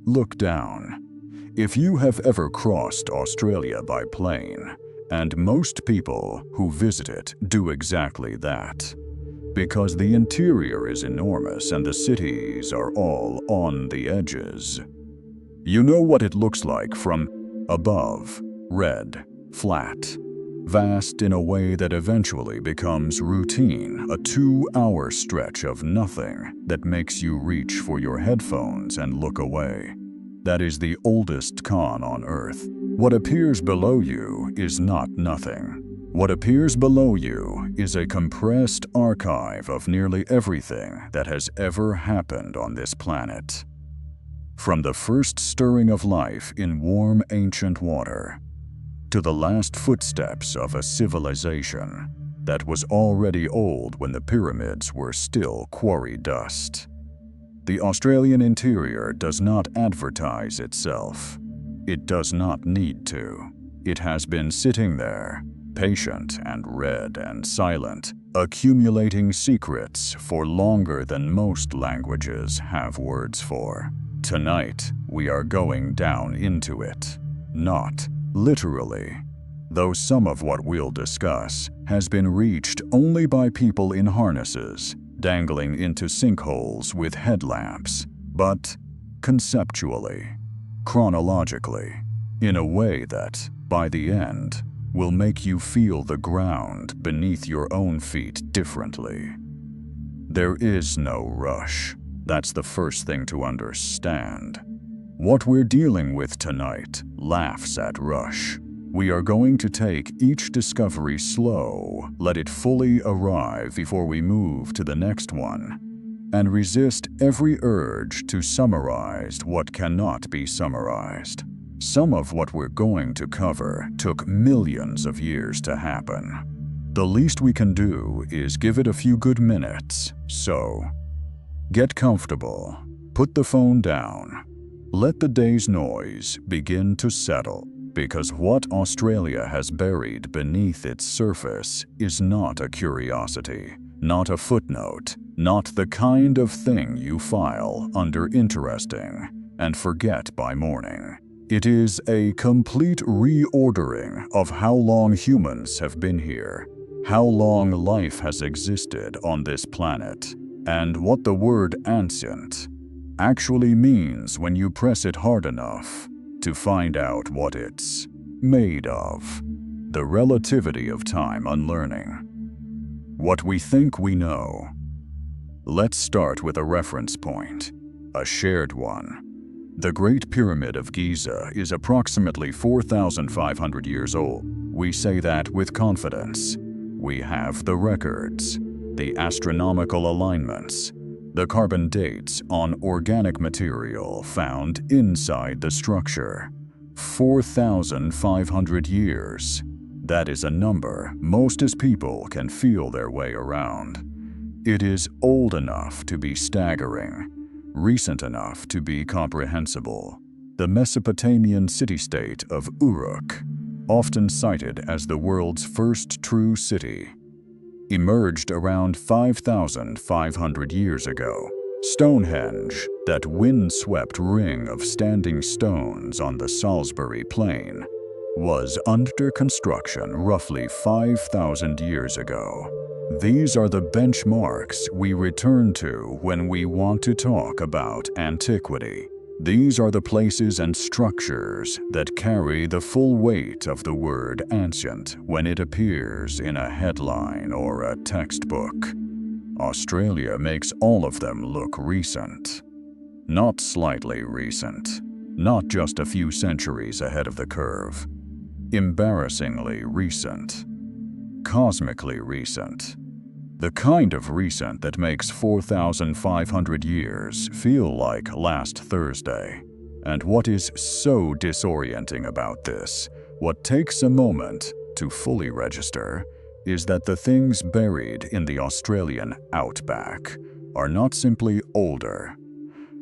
look down. If you have ever crossed Australia by plane, and most people who visit it do exactly that, because the interior is enormous and the cities are all on the edges. You know what it looks like from above: red, flat, vast in a way that eventually becomes routine, a 2-hour stretch of nothing that makes you reach for your headphones and look away. That is the oldest con on Earth. What appears below you is not nothing. What appears below you is a compressed archive of nearly everything that has ever happened on this planet. From the first stirring of life in warm ancient water, to the last footsteps of a civilization that was already old when the pyramids were still quarry dust. The Australian interior does not advertise itself. It does not need to. It has been sitting there, patient and red and silent, accumulating secrets for longer than most languages have words for. Tonight, we are going down into it. Not literally, though some of what we'll discuss has been reached only by people in harnesses, dangling into sinkholes with headlamps, but conceptually, chronologically, in a way that, by the end, will make you feel the ground beneath your own feet differently. There is no rush. That's the first thing to understand. What we're dealing with tonight laughs at rush. We are going to take each discovery slow, let it fully arrive before we move to the next one, and resist every urge to summarize what cannot be summarized. Some of what we're going to cover took millions of years to happen. The least we can do is give it a few good minutes, so get comfortable, put the phone down, let the day's noise begin to settle, because what Australia has buried beneath its surface is not a curiosity, not a footnote, not the kind of thing you file under interesting and forget by morning. It is a complete reordering of how long humans have been here, how long life has existed on this planet, and what the word ancient actually means when you press it hard enough to find out what it's made of. The relativity of time unlearning. What we think we know. Let's start with a reference point, a shared one. The Great Pyramid of Giza is approximately 4,500 years old. We say that with confidence. We have the records, the astronomical alignments, the carbon dates on organic material found inside the structure. 4,500 years. That is a number most as people can feel their way around. It is old enough to be staggering, recent enough to be comprehensible. The Mesopotamian city-state of Uruk, often cited as the world's first true city, emerged around 5,500 years ago. Stonehenge, that wind-swept ring of standing stones on the Salisbury Plain, was under construction roughly 5,000 years ago. These are the benchmarks we return to when we want to talk about antiquity. These are the places and structures that carry the full weight of the word ancient when it appears in a headline or a textbook. Australia makes all of them look recent. Not slightly recent, not just a few centuries ahead of the curve. Embarrassingly recent. Cosmically recent. The kind of recent that makes 4,500 years feel like last Thursday. And what is so disorienting about this, what takes a moment to fully register, is that the things buried in the Australian Outback are not simply older.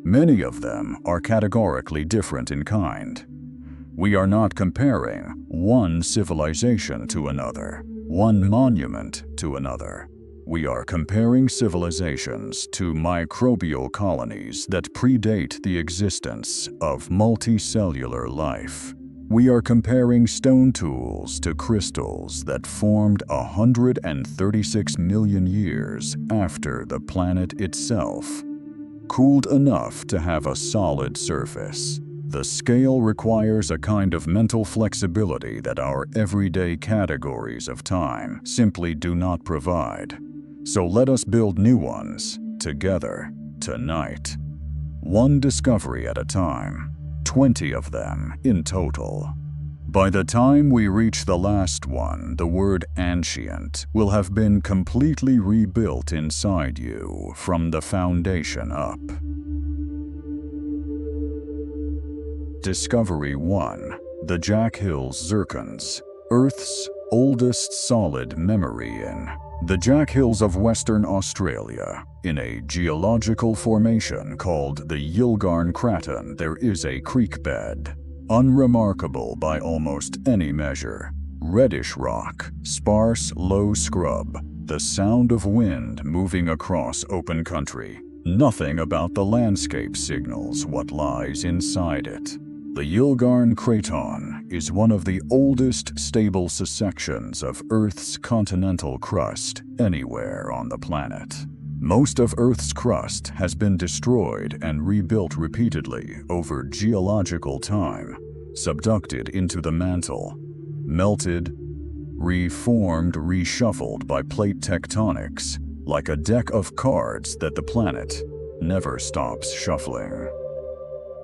Many of them are categorically different in kind. We are not comparing one civilization to another, one monument to another. We are comparing civilizations to microbial colonies that predate the existence of multicellular life. We are comparing stone tools to crystals that formed 136 million years after the planet itself, cooled enough to have a solid surface. The scale requires a kind of mental flexibility that our everyday categories of time simply do not provide. So let us build new ones together tonight. One discovery at a time, 20 of them in total. By the time we reach the last one, the word ancient will have been completely rebuilt inside you from the foundation up. Discovery 1. The Jack Hills Zircons, Earth's oldest solid memory in the Jack Hills of Western Australia. In a geological formation called the Yilgarn Craton, there is a creek bed, unremarkable by almost any measure. Reddish rock, sparse low scrub, the sound of wind moving across open country. Nothing about the landscape signals what lies inside it. The Yilgarn Craton is one of the oldest stable sections of Earth's continental crust anywhere on the planet. Most of Earth's crust has been destroyed and rebuilt repeatedly over geological time, subducted into the mantle, melted, reformed, reshuffled by plate tectonics, like a deck of cards that the planet never stops shuffling.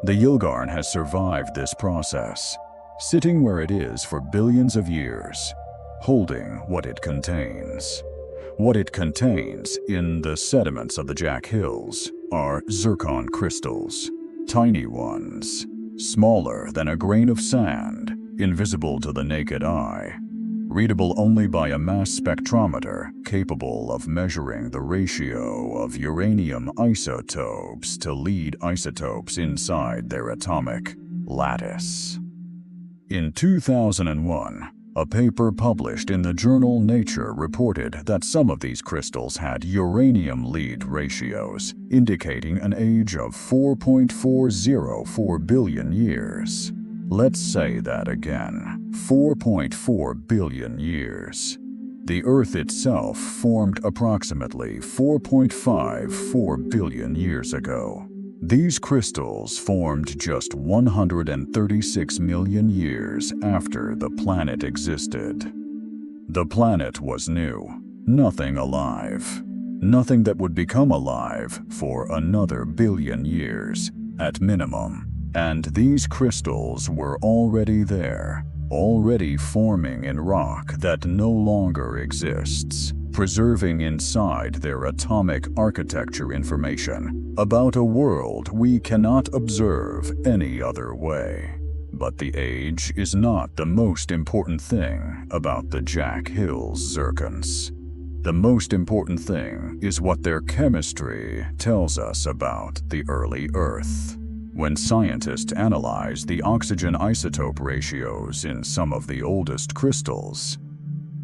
The Yilgarn has survived this process, sitting where it is for billions of years, holding what it contains. What it contains in the sediments of the Jack Hills are zircon crystals, tiny ones, smaller than a grain of sand, invisible to the naked eye, readable only by a mass spectrometer capable of measuring the ratio of uranium isotopes to lead isotopes inside their atomic lattice. In 2001, a paper published in the journal Nature reported that some of these crystals had uranium-lead ratios, indicating an age of 4.404 billion years. Let's say that again, 4.4 billion years. The Earth itself formed approximately 4.54 billion years ago. These crystals formed just 136 million years after the planet existed. The planet was new, nothing alive, nothing that would become alive for another billion years at minimum. And these crystals were already there, already forming in rock that no longer exists, preserving inside their atomic architecture information about a world we cannot observe any other way. But the age is not the most important thing about the Jack Hills zircons. The most important thing is what their chemistry tells us about the early Earth. When scientists analyzed the oxygen isotope ratios in some of the oldest crystals,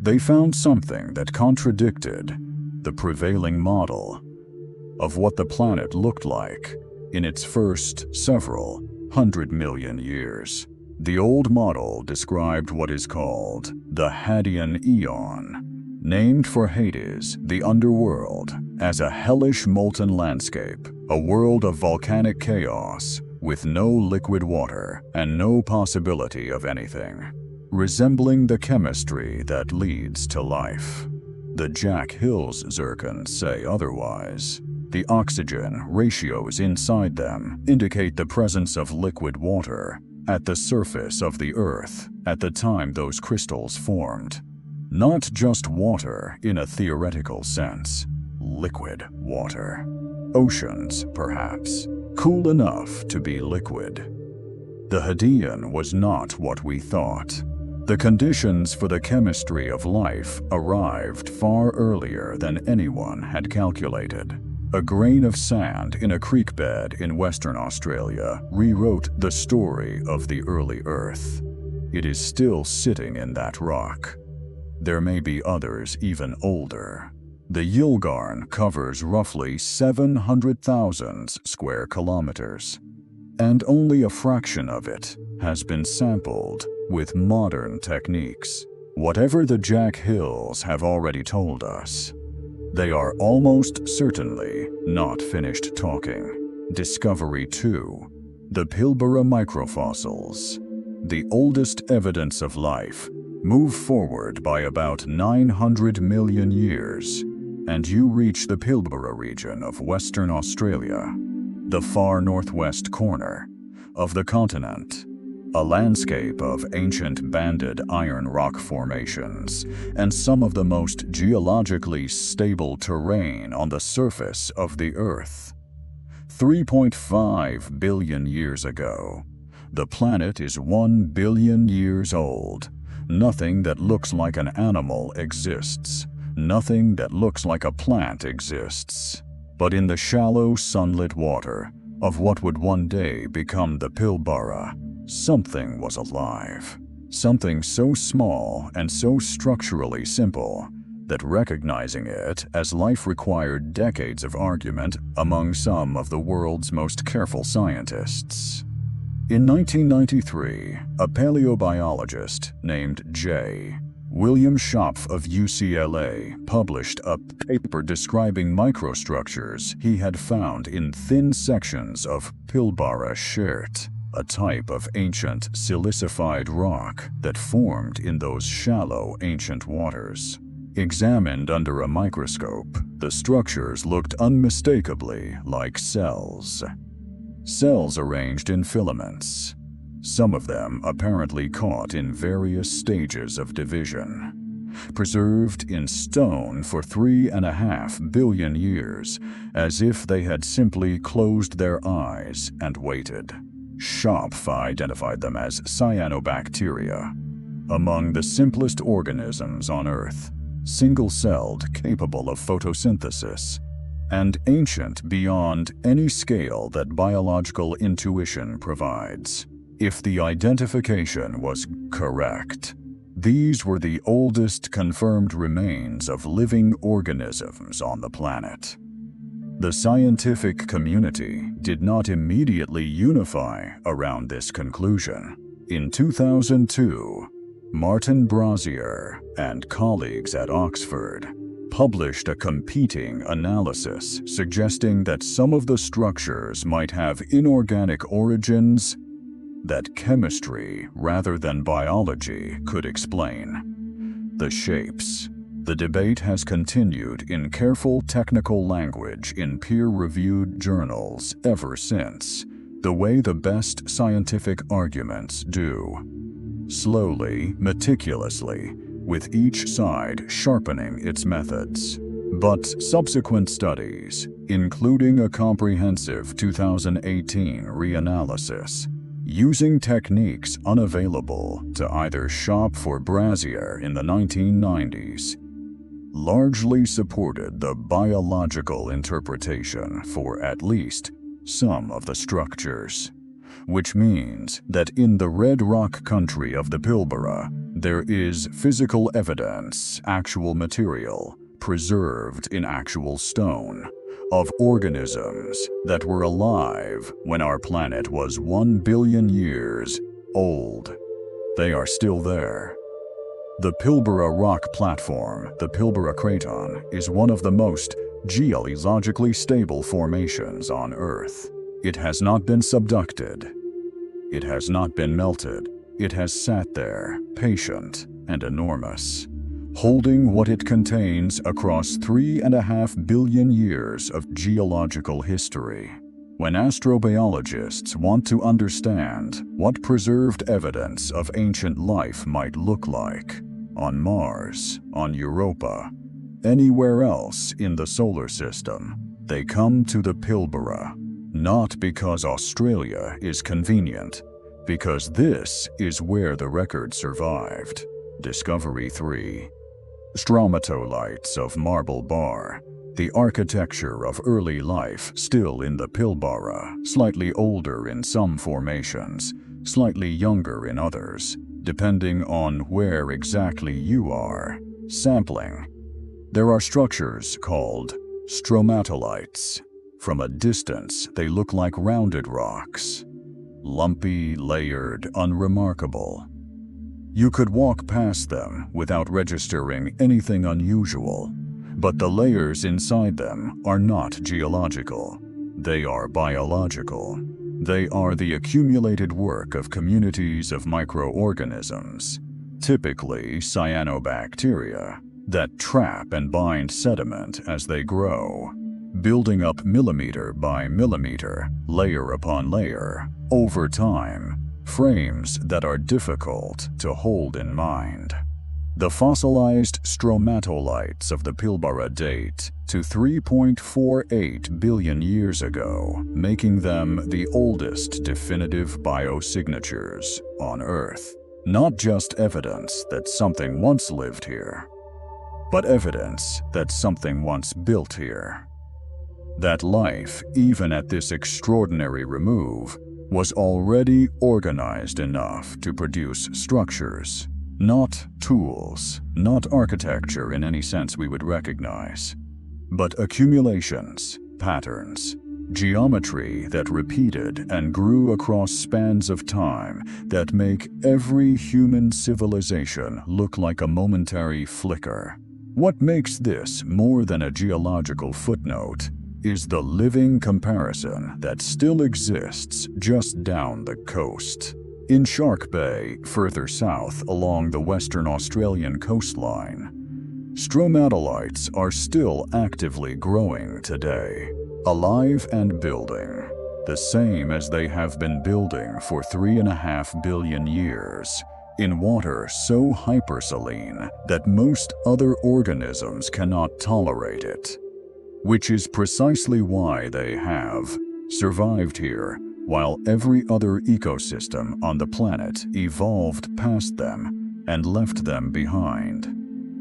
they found something that contradicted the prevailing model of what the planet looked like in its first several 100 million years. The old model described what is called the Hadean Eon, named for Hades, the underworld, as a hellish molten landscape, a world of volcanic chaos with no liquid water and no possibility of anything, resembling the chemistry that leads to life. The Jack Hills zircons say otherwise. The oxygen ratios inside them indicate the presence of liquid water at the surface of the Earth at the time those crystals formed. Not just water in a theoretical sense, liquid water. Oceans, perhaps, cool enough to be liquid. The Hadean was not what we thought. The conditions for the chemistry of life arrived far earlier than anyone had calculated. A grain of sand in a creek bed in Western Australia rewrote the story of the early Earth. It is still sitting in that rock. There may be others even older. The Yilgarn covers roughly 700,000 square kilometers, and only a fraction of it has been sampled with modern techniques. Whatever the Jack Hills have already told us, they are almost certainly not finished talking. Discovery 2. The Pilbara microfossils. The oldest evidence of life move forward by about 900 million years, and you reach the Pilbara region of Western Australia, the far northwest corner of the continent, a landscape of ancient banded iron rock formations and some of the most geologically stable terrain on the surface of the Earth. 3.5 billion years ago, the planet is 1 billion years old. Nothing that looks like an animal exists. Nothing that looks like a plant exists. But in the shallow, sunlit water of what would one day become the Pilbara, something was alive. Something so small and so structurally simple that recognizing it as life required decades of argument among some of the world's most careful scientists. In 1993, a paleobiologist named J. William Schopf of UCLA published a paper describing microstructures he had found in thin sections of Pilbara schirt, a type of ancient silicified rock that formed in those shallow ancient waters. Examined under a microscope, the structures looked unmistakably like cells. Cells arranged in filaments, some of them apparently caught in various stages of division, preserved in stone for 3.5 billion years, as if they had simply closed their eyes and waited. Schopf identified them as cyanobacteria, among the simplest organisms on Earth, single-celled, capable of photosynthesis, and ancient beyond any scale that biological intuition provides. If the identification was correct, these were the oldest confirmed remains of living organisms on the planet. The scientific community did not immediately unify around this conclusion. In 2002, Martin Brazier and colleagues at Oxford published a competing analysis suggesting that some of the structures might have inorganic origins that chemistry rather than biology could explain. The shapes. The debate has continued in careful technical language in peer-reviewed journals ever since, the way the best scientific arguments do. Slowly, meticulously, with each side sharpening its methods. But subsequent studies, including a comprehensive 2018 reanalysis, using techniques unavailable to either Schopf or Brazier in the 1990s, largely supported the biological interpretation for at least some of the structures. Which means that in the red rock country of the Pilbara, there is physical evidence, actual material, preserved in actual stone, of organisms that were alive when our planet was 1 billion years old. They are still there. The Pilbara rock platform, the Pilbara Craton, is one of the most geologically stable formations on Earth. It has not been subducted. It has not been melted. It has sat there, patient and enormous, holding what it contains across 3.5 billion years of geological history. When astrobiologists want to understand what preserved evidence of ancient life might look like on Mars, on Europa, anywhere else in the solar system, they come to the Pilbara. Not because Australia is convenient, because this is where the record survived. Discovery 3. Stromatolites of Marble Bar. The architecture of early life still in the Pilbara, slightly older in some formations, slightly younger in others, depending on where exactly you are. Sampling. There are structures called stromatolites. From a distance, they look like rounded rocks. Lumpy, layered, unremarkable. You could walk past them without registering anything unusual, but the layers inside them are not geological. They are biological. They are the accumulated work of communities of microorganisms, typically cyanobacteria, that trap and bind sediment as they grow, building up millimeter by millimeter, layer upon layer, over time, frames that are difficult to hold in mind. The fossilized stromatolites of the Pilbara date to 3.48 billion years ago, making them the oldest definitive biosignatures on Earth. Not just evidence that something once lived here, but evidence that something once built here. That life, even at this extraordinary remove, was already organized enough to produce structures, not tools, not architecture in any sense we would recognize, but accumulations, patterns, geometry that repeated and grew across spans of time that make every human civilization look like a momentary flicker. What makes this more than a geological footnote is the living comparison that still exists just down the coast. In Shark Bay, further south along the Western Australian coastline, stromatolites are still actively growing today, alive and building, the same as they have been building for 3.5 billion years, in water so hypersaline that most other organisms cannot tolerate it, which is precisely why they have survived here while every other ecosystem on the planet evolved past them and left them behind.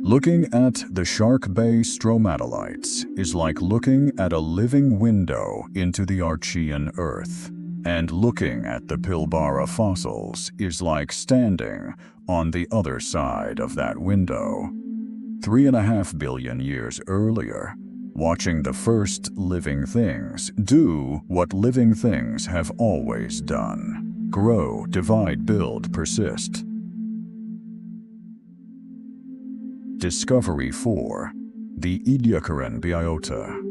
Looking at the Shark Bay stromatolites is like looking at a living window into the Archean Earth, and looking at the Pilbara fossils is like standing on the other side of that window. 3.5 billion years earlier, watching the first living things do what living things have always done: grow, divide, build, persist. Discovery 4. The Ediacaran biota.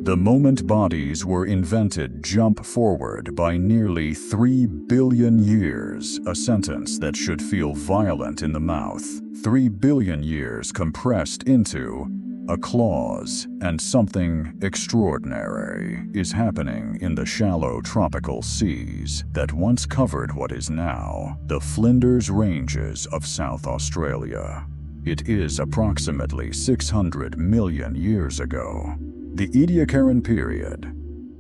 The moment bodies were invented jump forward by nearly 3 billion years, a sentence that should feel violent in the mouth. 3 billion years compressed into a clause, and something extraordinary is happening in the shallow tropical seas that once covered what is now the Flinders Ranges of South Australia. It is approximately 600 million years ago. The Ediacaran period,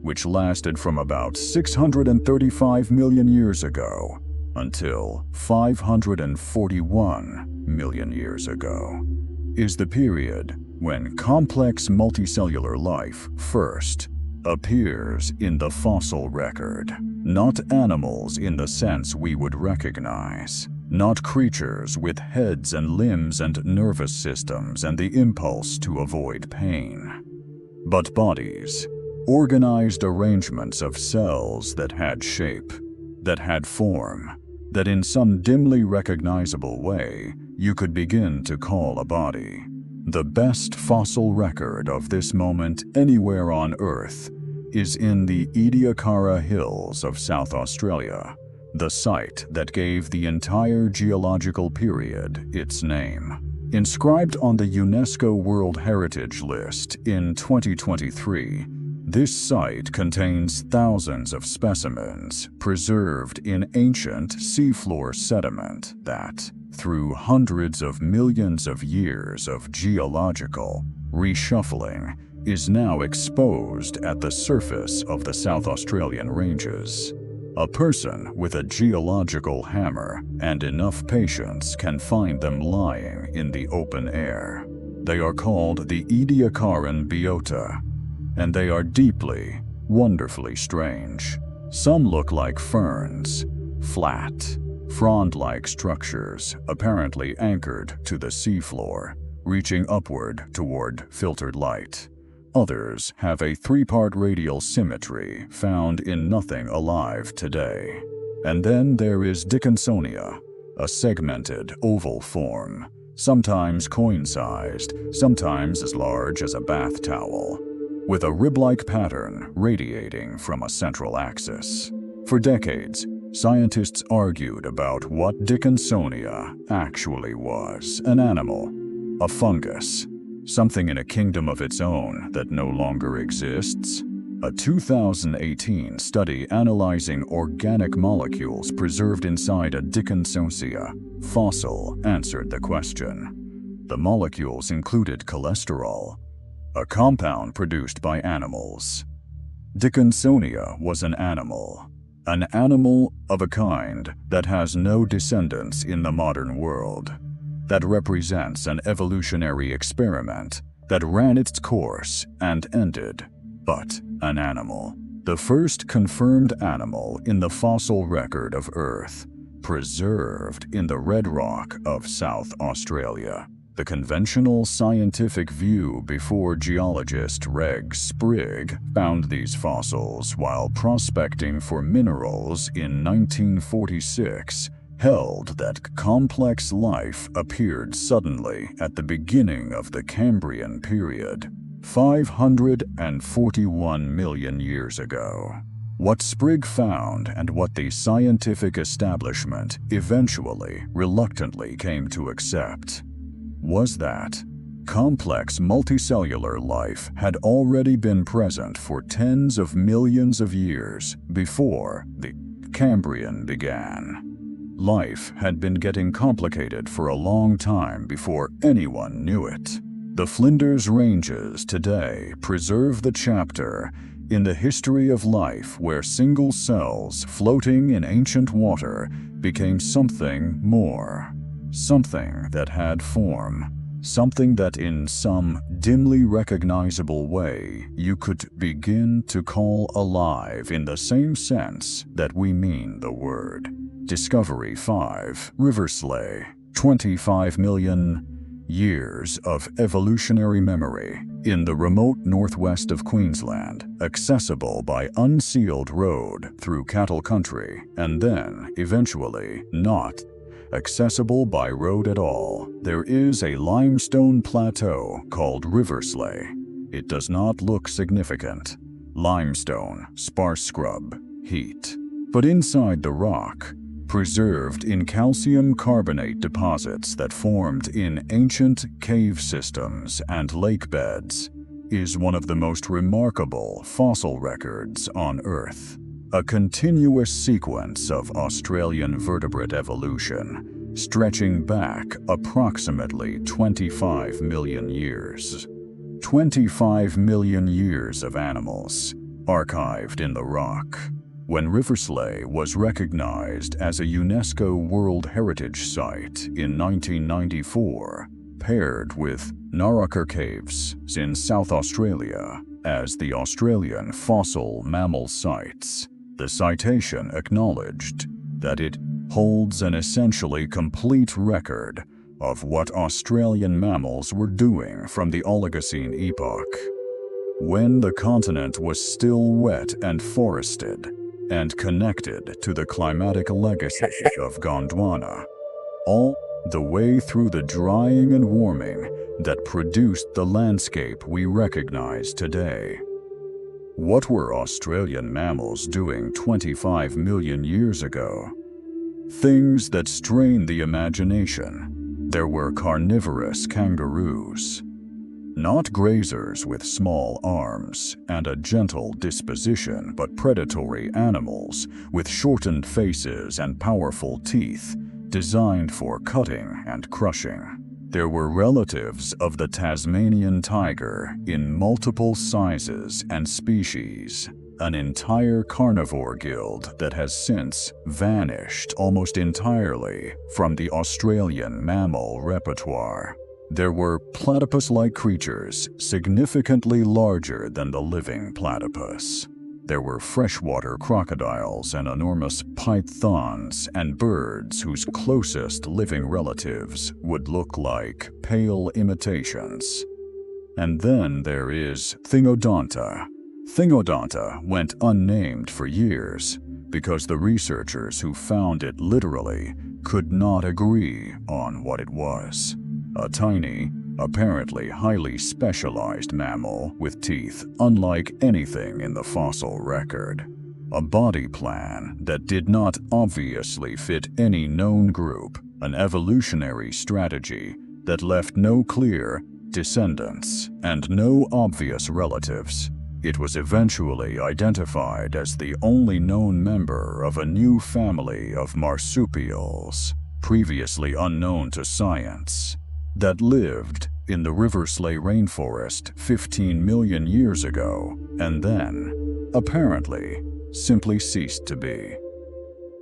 which lasted from about 635 million years ago until 541 million years ago, is the period when complex multicellular life first appears in the fossil record. Not animals in the sense we would recognize, not creatures with heads and limbs and nervous systems and the impulse to avoid pain, but bodies, organized arrangements of cells that had shape, that had form, that in some dimly recognizable way you could begin to call a body. The best fossil record of this moment anywhere on Earth is in the Ediacara Hills of South Australia, the site that gave the entire geological period its name. Inscribed on the UNESCO World Heritage List in 2023, this site contains thousands of specimens preserved in ancient seafloor sediment that, through hundreds of millions of years of geological reshuffling, is now exposed at the surface of the South Australian ranges. A person with a geological hammer and enough patience can find them lying in the open air. They are called the Ediacaran biota, and they are deeply, wonderfully strange. Some look like ferns, flat, frond-like structures apparently anchored to the seafloor. reaching upward toward filtered light. Others have a three-part radial symmetry found in nothing alive today. And then there is Dickinsonia, a segmented oval form, sometimes coin-sized, sometimes as large as a bath towel, with a rib-like pattern radiating from a central axis. For decades, scientists argued about what Dickinsonia actually was: an animal, a fungus, something in a kingdom of its own that no longer exists. A 2018 study analyzing organic molecules preserved inside a Dickinsonia fossil answered the question. The molecules included cholesterol, a compound produced by animals. Dickinsonia was an animal of a kind that has no descendants in the modern world, that represents an evolutionary experiment that ran its course and ended, but an animal. The first confirmed animal in the fossil record of Earth, preserved in the red rock of South Australia. The conventional scientific view before geologist Reg Sprigg found these fossils while prospecting for minerals in 1946 held that complex life appeared suddenly at the beginning of the Cambrian period, 541 million years ago. What Sprigg found, and what the scientific establishment eventually reluctantly came to accept, was that complex multicellular life had already been present for tens of millions of years before the Cambrian began. Life had been getting complicated for a long time before anyone knew it. The Flinders Ranges today preserve the chapter in the history of life where single cells floating in ancient water became something more, something that had form, something that in some dimly recognizable way you could begin to call alive in the same sense that we mean the word. Discovery 5, Riverslay, 25 million years of evolutionary memory in the remote northwest of Queensland, accessible by unsealed road through cattle country, and then, eventually, not accessible by road at all. There is a limestone plateau called Riverslay. It does not look significant. Limestone, sparse scrub, heat. But inside the rock, preserved in calcium carbonate deposits that formed in ancient cave systems and lake beds, is one of the most remarkable fossil records on Earth. A continuous sequence of Australian vertebrate evolution, stretching back approximately 25 million years. 25 million years of animals, archived in the rock. When Riverslay was recognized as a UNESCO World Heritage Site in 1994, paired with Naraka Caves in South Australia as the Australian Fossil Mammal Sites, the citation acknowledged that it holds an essentially complete record of what Australian mammals were doing from the Oligocene epoch, when the continent was still wet and forested, and connected to the climatic legacy of Gondwana, all the way through the drying and warming that produced the landscape we recognize today. What were Australian mammals doing 25 million years ago? Things that strain the imagination. There were carnivorous kangaroos, not grazers with small arms and a gentle disposition, but predatory animals with shortened faces and powerful teeth designed for cutting and crushing. There were relatives of the Tasmanian tiger in multiple sizes and species, an entire carnivore guild that has since vanished almost entirely from the Australian mammal repertoire. There were platypus-like creatures significantly larger than the living platypus. There were freshwater crocodiles and enormous pythons and birds whose closest living relatives would look like pale imitations. And then there is Thingodonta. Thingodonta went unnamed for years because the researchers who found it literally could not agree on what it was. A tiny, apparently highly specialized mammal with teeth unlike anything in the fossil record. A body plan that did not obviously fit any known group, an evolutionary strategy that left no clear descendants and no obvious relatives. It was eventually identified as the only known member of a new family of marsupials, previously unknown to science, that lived in the Riversley rainforest 15 million years ago and then, apparently, simply ceased to be.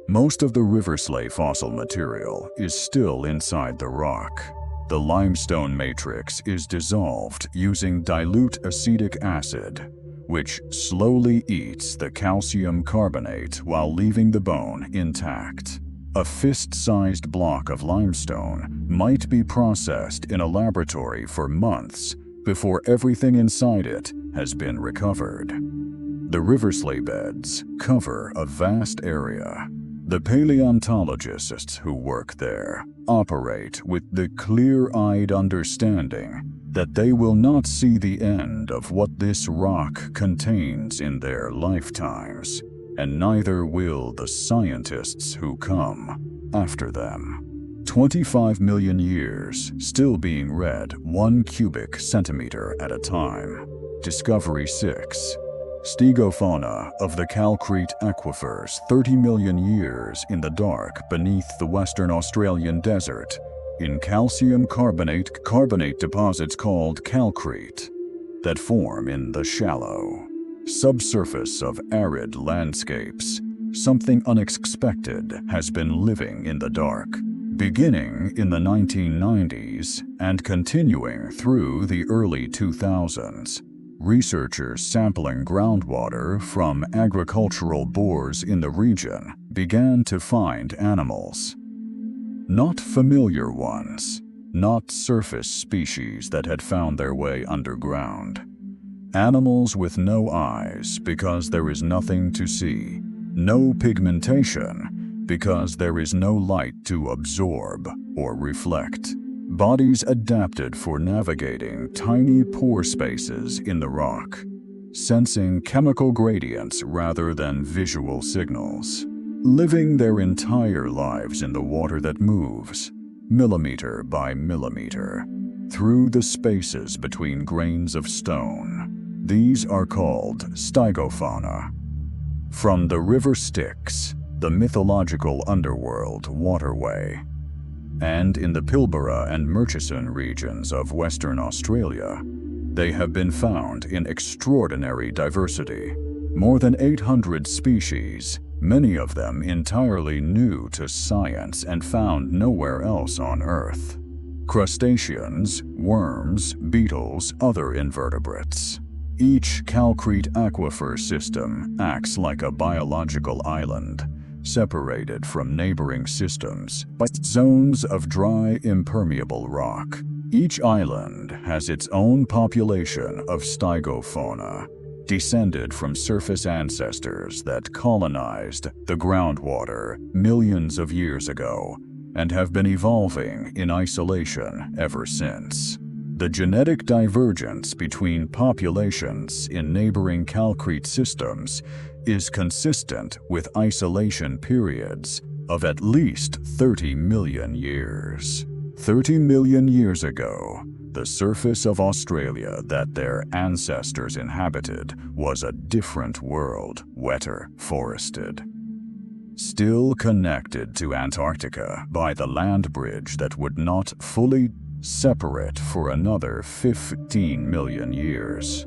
Most of the Riversley fossil material is still inside the rock. The limestone matrix is dissolved using dilute acetic acid, which slowly eats the calcium carbonate while leaving the bone intact. A fist-sized block of limestone might be processed in a laboratory for months before everything inside it has been recovered. The Riversley beds cover a vast area. The paleontologists who work there operate with the clear-eyed understanding that they will not see the end of what this rock contains in their lifetimes, and neither will the scientists who come after them. 25 million years still being read 1 cubic centimeter at a time. Discovery 6. Stegofauna of the calcrete aquifers 30 million years in the dark beneath the Western Australian desert in calcium carbonate deposits called calcrete that form in the shallow subsurface of arid landscapes. Something unexpected has been living in the dark, beginning in the 1990s and continuing through the early 2000s. Researchers sampling groundwater from agricultural bores in the region began to find animals. Not familiar ones, not surface species that had found their way underground. Animals with no eyes because there is nothing to see, no pigmentation because there is no light to absorb or reflect. Bodies adapted for navigating tiny pore spaces in the rock, sensing chemical gradients rather than visual signals, living their entire lives in the water that moves, millimeter by millimeter, through the spaces between grains of stone. These are called stegofauna. From the river Styx, the mythological underworld waterway, and in the Pilbara and Murchison regions of Western Australia, they have been found in extraordinary diversity. More than 800 species, many of them entirely new to science and found nowhere else on Earth. Crustaceans, worms, beetles, other invertebrates. Each calcrete aquifer system acts like a biological island, separated from neighboring systems by zones of dry, impermeable rock. Each island has its own population of stegofauna, descended from surface ancestors that colonized the groundwater millions of years ago and have been evolving in isolation ever since. The genetic divergence between populations in neighboring calcrete systems is consistent with isolation periods of at least 30 million years. 30 million years ago, the surface of Australia that their ancestors inhabited was a different world, wetter, forested. Still connected to Antarctica by the land bridge that would not fully separate for another 15 million years.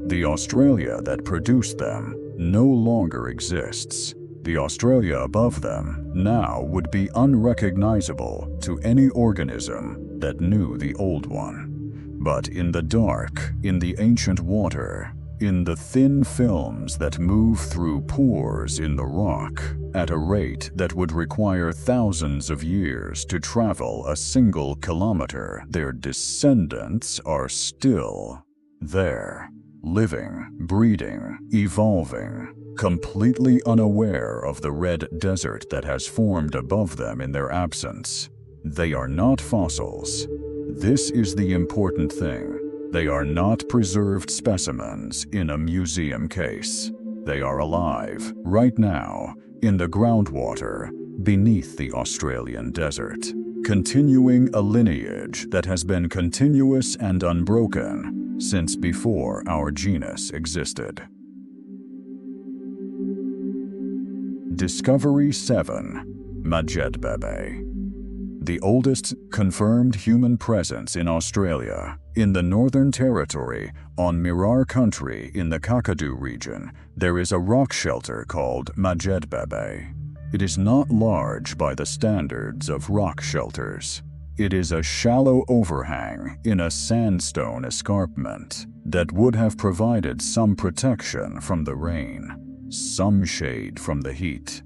The Australia that produced them no longer exists. The Australia above them now would be unrecognizable to any organism that knew the old one. But in the dark, in the ancient water, in the thin films that move through pores in the rock at a rate that would require thousands of years to travel a single kilometer. Their descendants are still there, living, breeding, evolving, completely unaware of the red desert that has formed above them in their absence. They are not fossils. This is the important thing. They are not preserved specimens in a museum case. They are alive, right now, in the groundwater beneath the Australian desert, continuing a lineage that has been continuous and unbroken since before our genus existed. Discovery 7. Majed-Bebe. The oldest confirmed human presence in Australia, in the Northern Territory, on Mirarr Country in the Kakadu region, there is a rock shelter called Majed-Bebe. It is not large by the standards of rock shelters. It is a shallow overhang in a sandstone escarpment that would have provided some protection from the rain, some shade from the heat,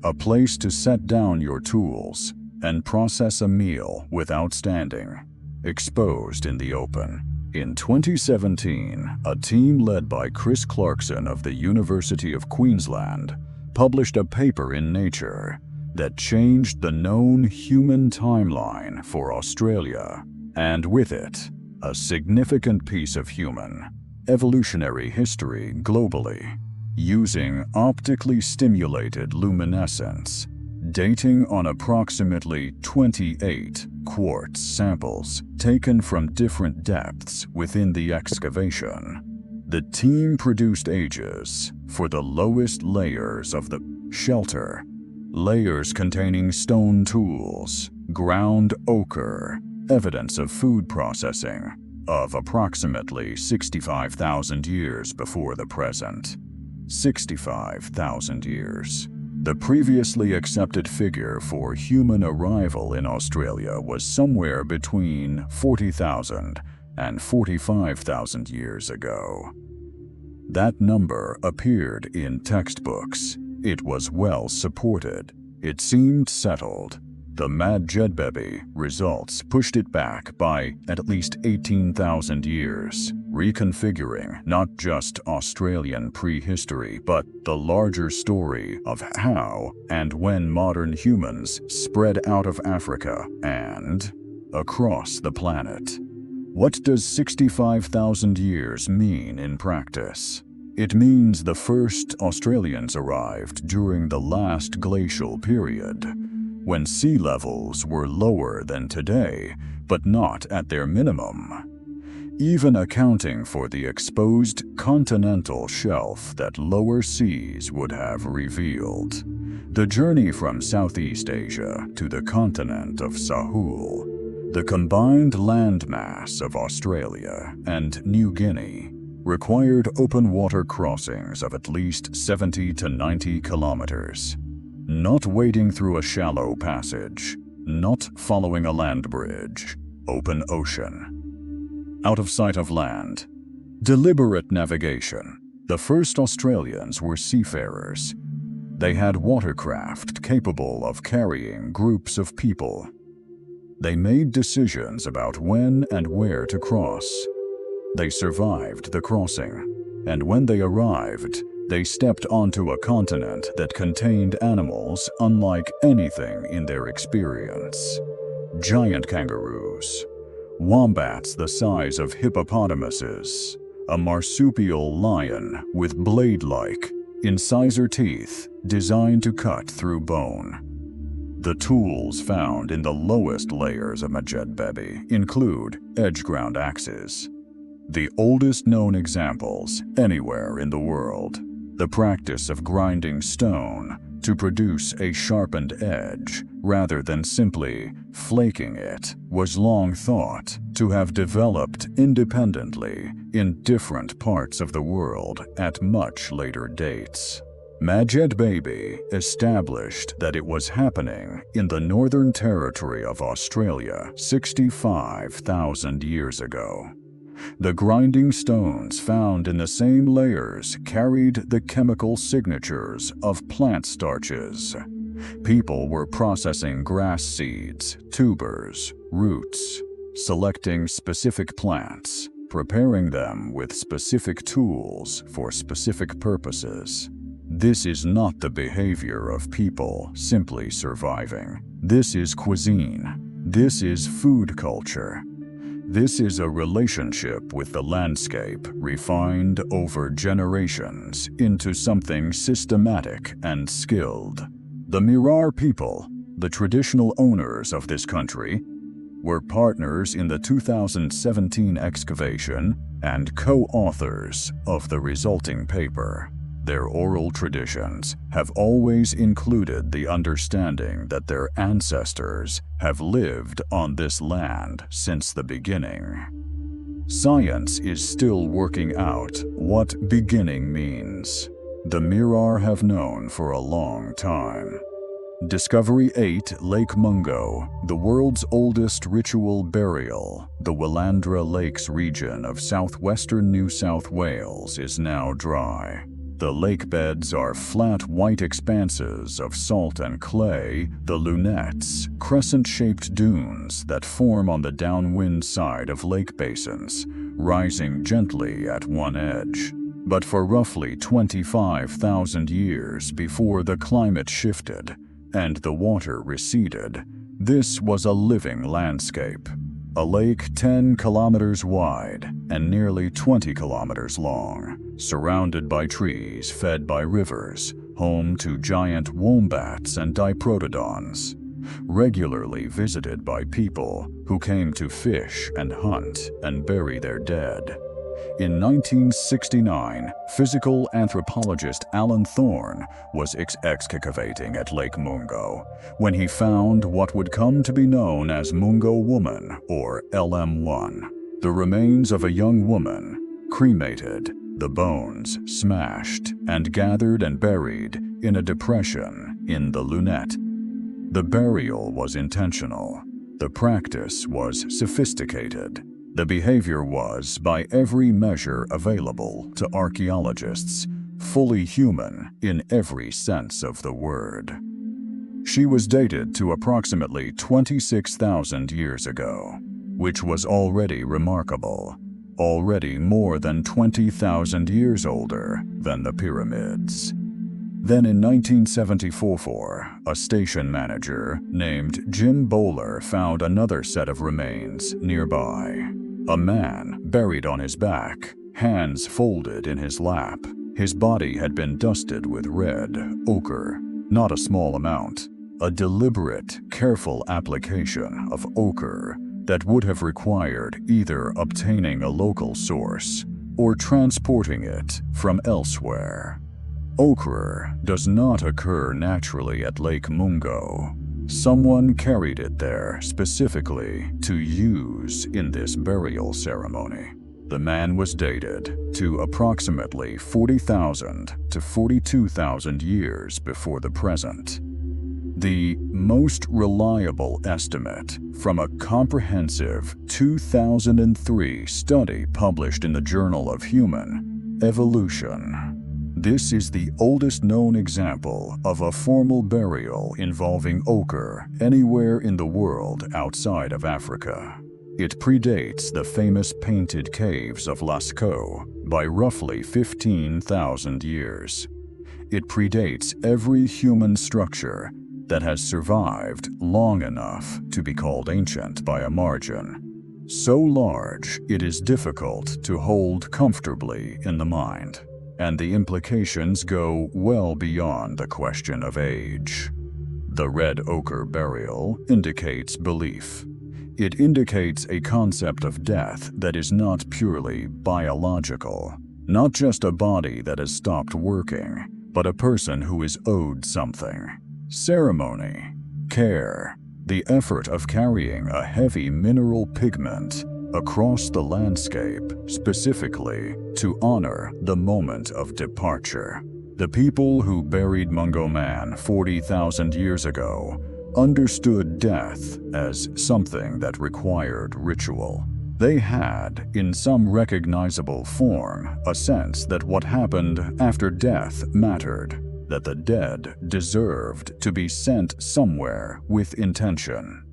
a place to set down your tools and process a meal without standing, exposed in the open. In 2017, a team led by Chris Clarkson of the University of Queensland published a paper in Nature that changed the known human timeline for Australia, and with it, a significant piece of human evolutionary history globally, using optically stimulated luminescence dating on approximately 28 quartz samples taken from different depths within the excavation. The team produced ages for the lowest layers of the shelter, layers containing stone tools, ground ochre, evidence of food processing, of approximately 65,000 years before the present. 65,000 years. The previously accepted figure for human arrival in Australia was somewhere between 40,000 and 45,000 years ago. That number appeared in textbooks. It was well supported. It seemed settled. The Majed-Bebe results pushed it back by at least 18,000 years, reconfiguring not just Australian prehistory, but the larger story of how and when modern humans spread out of Africa and across the planet. What does 65,000 years mean in practice? It means the first Australians arrived during the last glacial period, when sea levels were lower than today, but not at their minimum, even accounting for the exposed continental shelf that lower seas would have revealed. The journey from Southeast Asia to the continent of Sahul, the combined landmass of Australia and New Guinea, required open water crossings of at least 70 to 90 kilometers. Not wading through a shallow passage, not following a land bridge, open ocean. Out of sight of land. Deliberate navigation. The first Australians were seafarers. They had watercraft capable of carrying groups of people. They made decisions about when and where to cross. They survived the crossing, and when they arrived, they stepped onto a continent that contained animals unlike anything in their experience. Giant kangaroos, wombats the size of hippopotamuses, a marsupial lion with blade-like, incisor teeth designed to cut through bone. The tools found in the lowest layers of Majed-Bebe include edge-ground axes, the oldest known examples anywhere in the world. The practice of grinding stone to produce a sharpened edge rather than simply flaking it was long thought to have developed independently in different parts of the world at much later dates. Majed-Bebe established that it was happening in the Northern Territory of Australia 65,000 years ago. The grinding stones found in the same layers carried the chemical signatures of plant starches. People were processing grass seeds, tubers, roots, selecting specific plants, preparing them with specific tools for specific purposes. This is not the behavior of people simply surviving. This is cuisine. This is food culture. This is a relationship with the landscape refined over generations into something systematic and skilled. The Mirarr people, the traditional owners of this country, were partners in the 2017 excavation and co-authors of the resulting paper. Their oral traditions have always included the understanding that their ancestors have lived on this land since the beginning. Science is still working out what beginning means. The Mirarr have known for a long time. Discovery 8, Lake Mungo, the world's oldest ritual burial. The Willandra Lakes region of southwestern New South Wales is now dry. The lake beds are flat white expanses of salt and clay, the lunettes, crescent-shaped dunes that form on the downwind side of lake basins, rising gently at one edge. But for roughly 25,000 years before the climate shifted and the water receded, this was a living landscape. A lake 10 kilometers wide and nearly 20 kilometers long, surrounded by trees fed by rivers, home to giant wombats and diprotodons, regularly visited by people who came to fish and hunt and bury their dead. In 1969, physical anthropologist Alan Thorne was excavating at Lake Mungo when he found what would come to be known as Mungo Woman, or LM1, the remains of a young woman, cremated, the bones smashed and gathered and buried in a depression in the lunette. The burial was intentional. The practice was sophisticated. The behavior was, by every measure available to archaeologists, fully human in every sense of the word. She was dated to approximately 26,000 years ago, which was already remarkable, already more than 20,000 years older than the pyramids. Then in 1974, a station manager named Jim Bowler found another set of remains nearby. A man buried on his back, hands folded in his lap. His body had been dusted with red ochre, not a small amount, a deliberate, careful application of ochre that would have required either obtaining a local source or transporting it from elsewhere. Ochre does not occur naturally at Lake Mungo. Someone carried it there specifically to use in this burial ceremony. The man was dated to approximately 40,000 to 42,000 years before the present. The most reliable estimate from a comprehensive 2003 study published in the Journal of Human Evolution. This is the oldest known example of a formal burial involving ochre anywhere in the world outside of Africa. It predates the famous painted caves of Lascaux by roughly 15,000 years. It predates every human structure that has survived long enough to be called ancient by a margin. So large, it is difficult to hold comfortably in the mind. And the implications go well beyond the question of age. The red ochre burial indicates belief. It indicates a concept of death that is not purely biological, not just a body that has stopped working, but a person who is owed something. Ceremony, care, the effort of carrying a heavy mineral pigment across the landscape, specifically to honor the moment of departure. The people who buried Mungo Man 40,000 years ago understood death as something that required ritual. They had, in some recognizable form, a sense that what happened after death mattered, that the dead deserved to be sent somewhere with intention.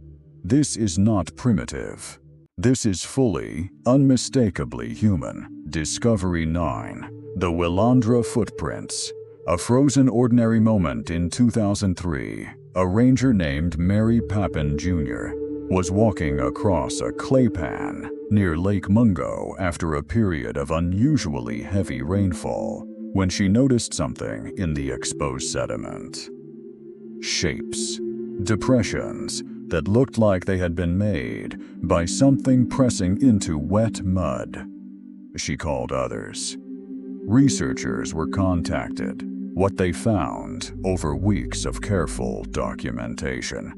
This is not primitive. This is fully, unmistakably human. Discovery 9. The Willandra Footprints. A frozen ordinary moment in 2003. A ranger named Mary Papin Jr. was walking across a clay pan near Lake Mungo after a period of unusually heavy rainfall when she noticed something in the exposed sediment. Shapes, depressions that looked like they had been made by something pressing into wet mud. She called others. Researchers were contacted. What they found, over weeks of careful documentation,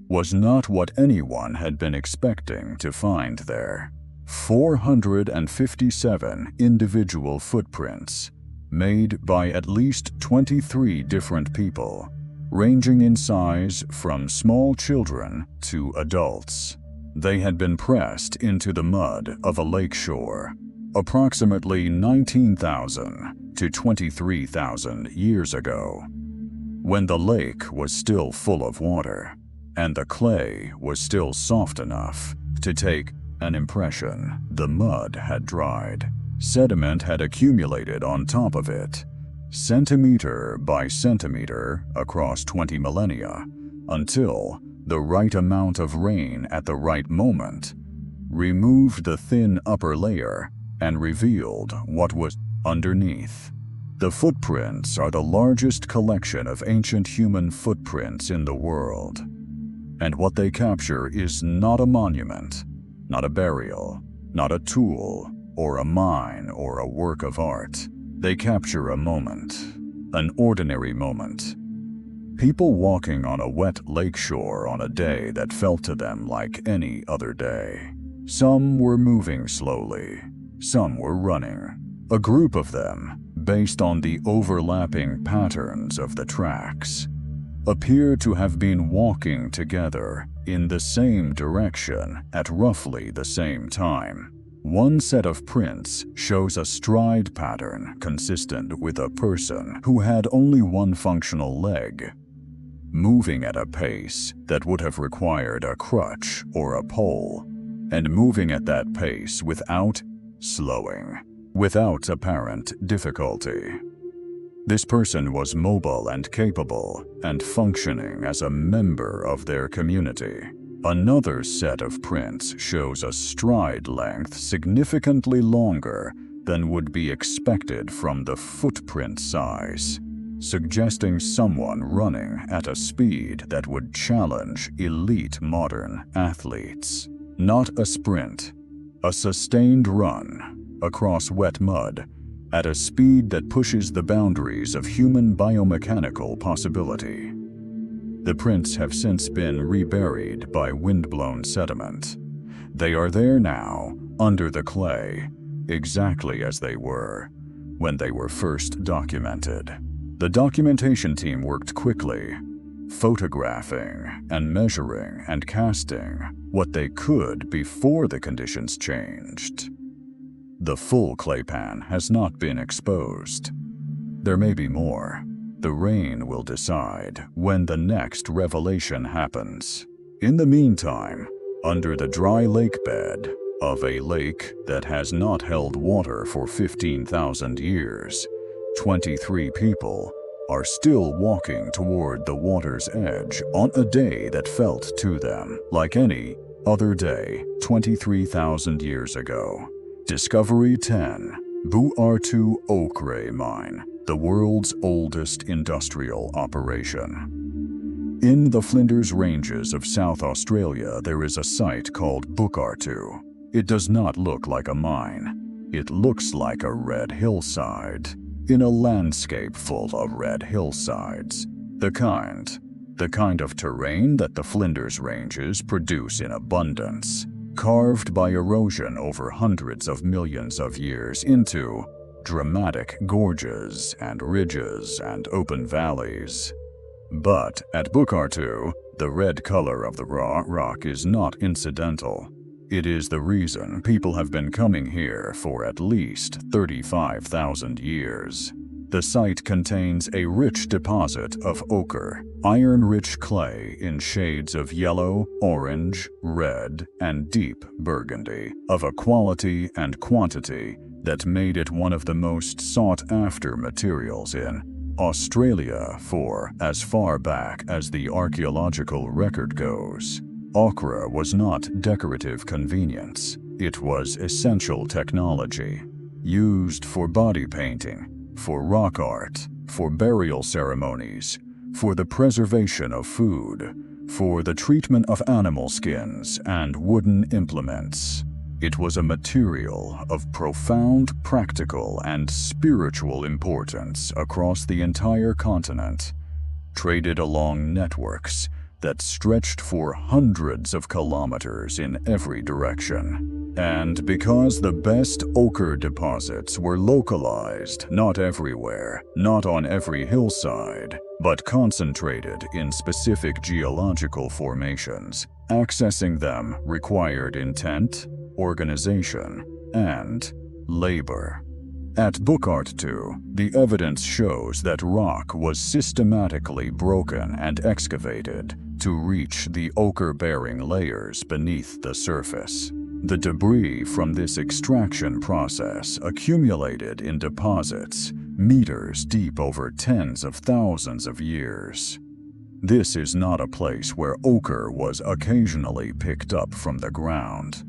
was not what anyone had been expecting to find there. 457 individual footprints, made by at least 23 different people, ranging in size from small children to adults. They had been pressed into the mud of a lakeshore, approximately 19,000 to 23,000 years ago, when the lake was still full of water, and the clay was still soft enough to take an impression. The mud had dried. Sediment had accumulated on top of it, centimeter by centimeter across 20 millennia, until the right amount of rain at the right moment removed the thin upper layer and revealed what was underneath. The footprints are the largest collection of ancient human footprints in the world. And what they capture is not a monument, not a burial, not a tool, or a mine, or a work of art. They capture a moment, an ordinary moment. People walking on a wet lakeshore on a day that felt to them like any other day. Some were moving slowly, some were running. A group of them, based on the overlapping patterns of the tracks, appear to have been walking together in the same direction at roughly the same time. One set of prints shows a stride pattern consistent with a person who had only one functional leg, moving at a pace that would have required a crutch or a pole, and moving at that pace without slowing, without apparent difficulty. This person was mobile and capable and functioning as a member of their community. Another set of prints shows a stride length significantly longer than would be expected from the footprint size, suggesting someone running at a speed that would challenge elite modern athletes. Not a sprint, a sustained run across wet mud at a speed that pushes the boundaries of human biomechanical possibility. The prints have since been reburied by wind-blown sediment. They are there now, under the clay, exactly as they were when they were first documented. The documentation team worked quickly, photographing and measuring and casting what they could before the conditions changed. The full clay pan has not been exposed. There may be more. The rain will decide when the next revelation happens. In the meantime, under the dry lake bed of a lake that has not held water for 15,000 years, 23 people are still walking toward the water's edge on a day that felt to them like any other day 23,000 years ago. Discovery 10. Buartu Ochre Mine, the world's oldest industrial operation. In the Flinders Ranges of South Australia, there is a site called Buartu. It does not look like a mine. It looks like a red hillside, in a landscape full of red hillsides. The kind of terrain that the Flinders Ranges produce in abundance, carved by erosion over hundreds of millions of years into dramatic gorges and ridges and open valleys. But at Buartu, the red color of the raw rock is not incidental. It is the reason people have been coming here for at least 35,000 years. The site contains a rich deposit of ochre, iron-rich clay in shades of yellow, orange, red, and deep burgundy, of a quality and quantity that made it one of the most sought-after materials in Australia for as far back as the archaeological record goes. Ochre was not decorative convenience. It was essential technology, used for body painting, for rock art, for burial ceremonies, for the preservation of food, for the treatment of animal skins and wooden implements. It was a material of profound practical and spiritual importance across the entire continent, traded along networks that stretched for hundreds of kilometers in every direction. And because the best ochre deposits were localized, not everywhere, not on every hillside, but concentrated in specific geological formations, accessing them required intent, organization, and labor. At Bookart 2, the evidence shows that rock was systematically broken and excavated to reach the ochre-bearing layers beneath the surface. The debris from this extraction process accumulated in deposits meters deep over tens of thousands of years. This is not a place where ochre was occasionally picked up from the ground.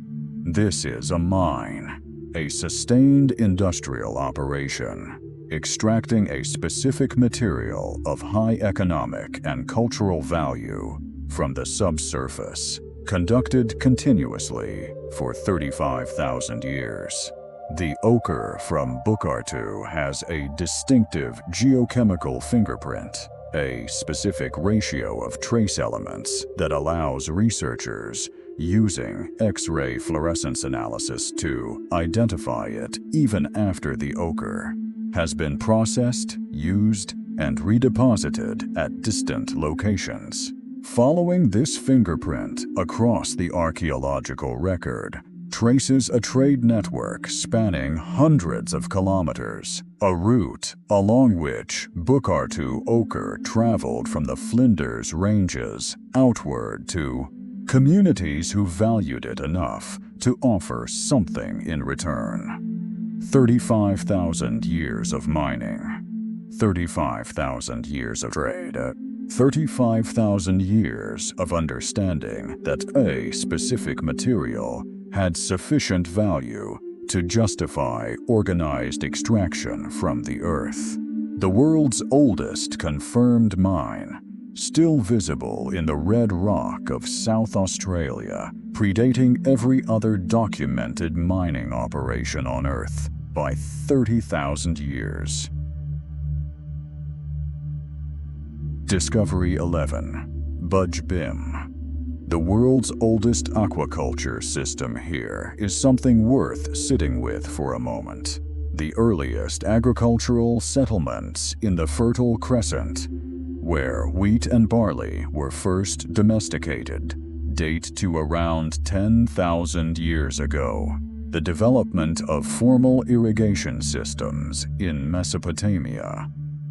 This is a mine, a sustained industrial operation, extracting a specific material of high economic and cultural value from the subsurface, conducted continuously for 35,000 years. The ochre from Bukartu has a distinctive geochemical fingerprint, a specific ratio of trace elements that allows researchers using X-ray fluorescence analysis to identify it even after the ochre has been processed, used, and redeposited at distant locations. Following this fingerprint across the archaeological record traces a trade network spanning hundreds of kilometers, a route along which Bukartu ochre traveled from the Flinders Ranges outward to communities who valued it enough to offer something in return. 35,000 years of mining, 35,000 years of trade, 35,000 years of understanding that a specific material had sufficient value to justify organized extraction from the earth. The world's oldest confirmed mine, still visible in the red rock of South Australia, predating every other documented mining operation on Earth by 30,000 years. Discovery 11. Budge Bim. The world's oldest aquaculture system here is something worth sitting with for a moment. The earliest agricultural settlements in the Fertile Crescent, where wheat and barley were first domesticated, date to around 10,000 years ago. The development of formal irrigation systems in Mesopotamia,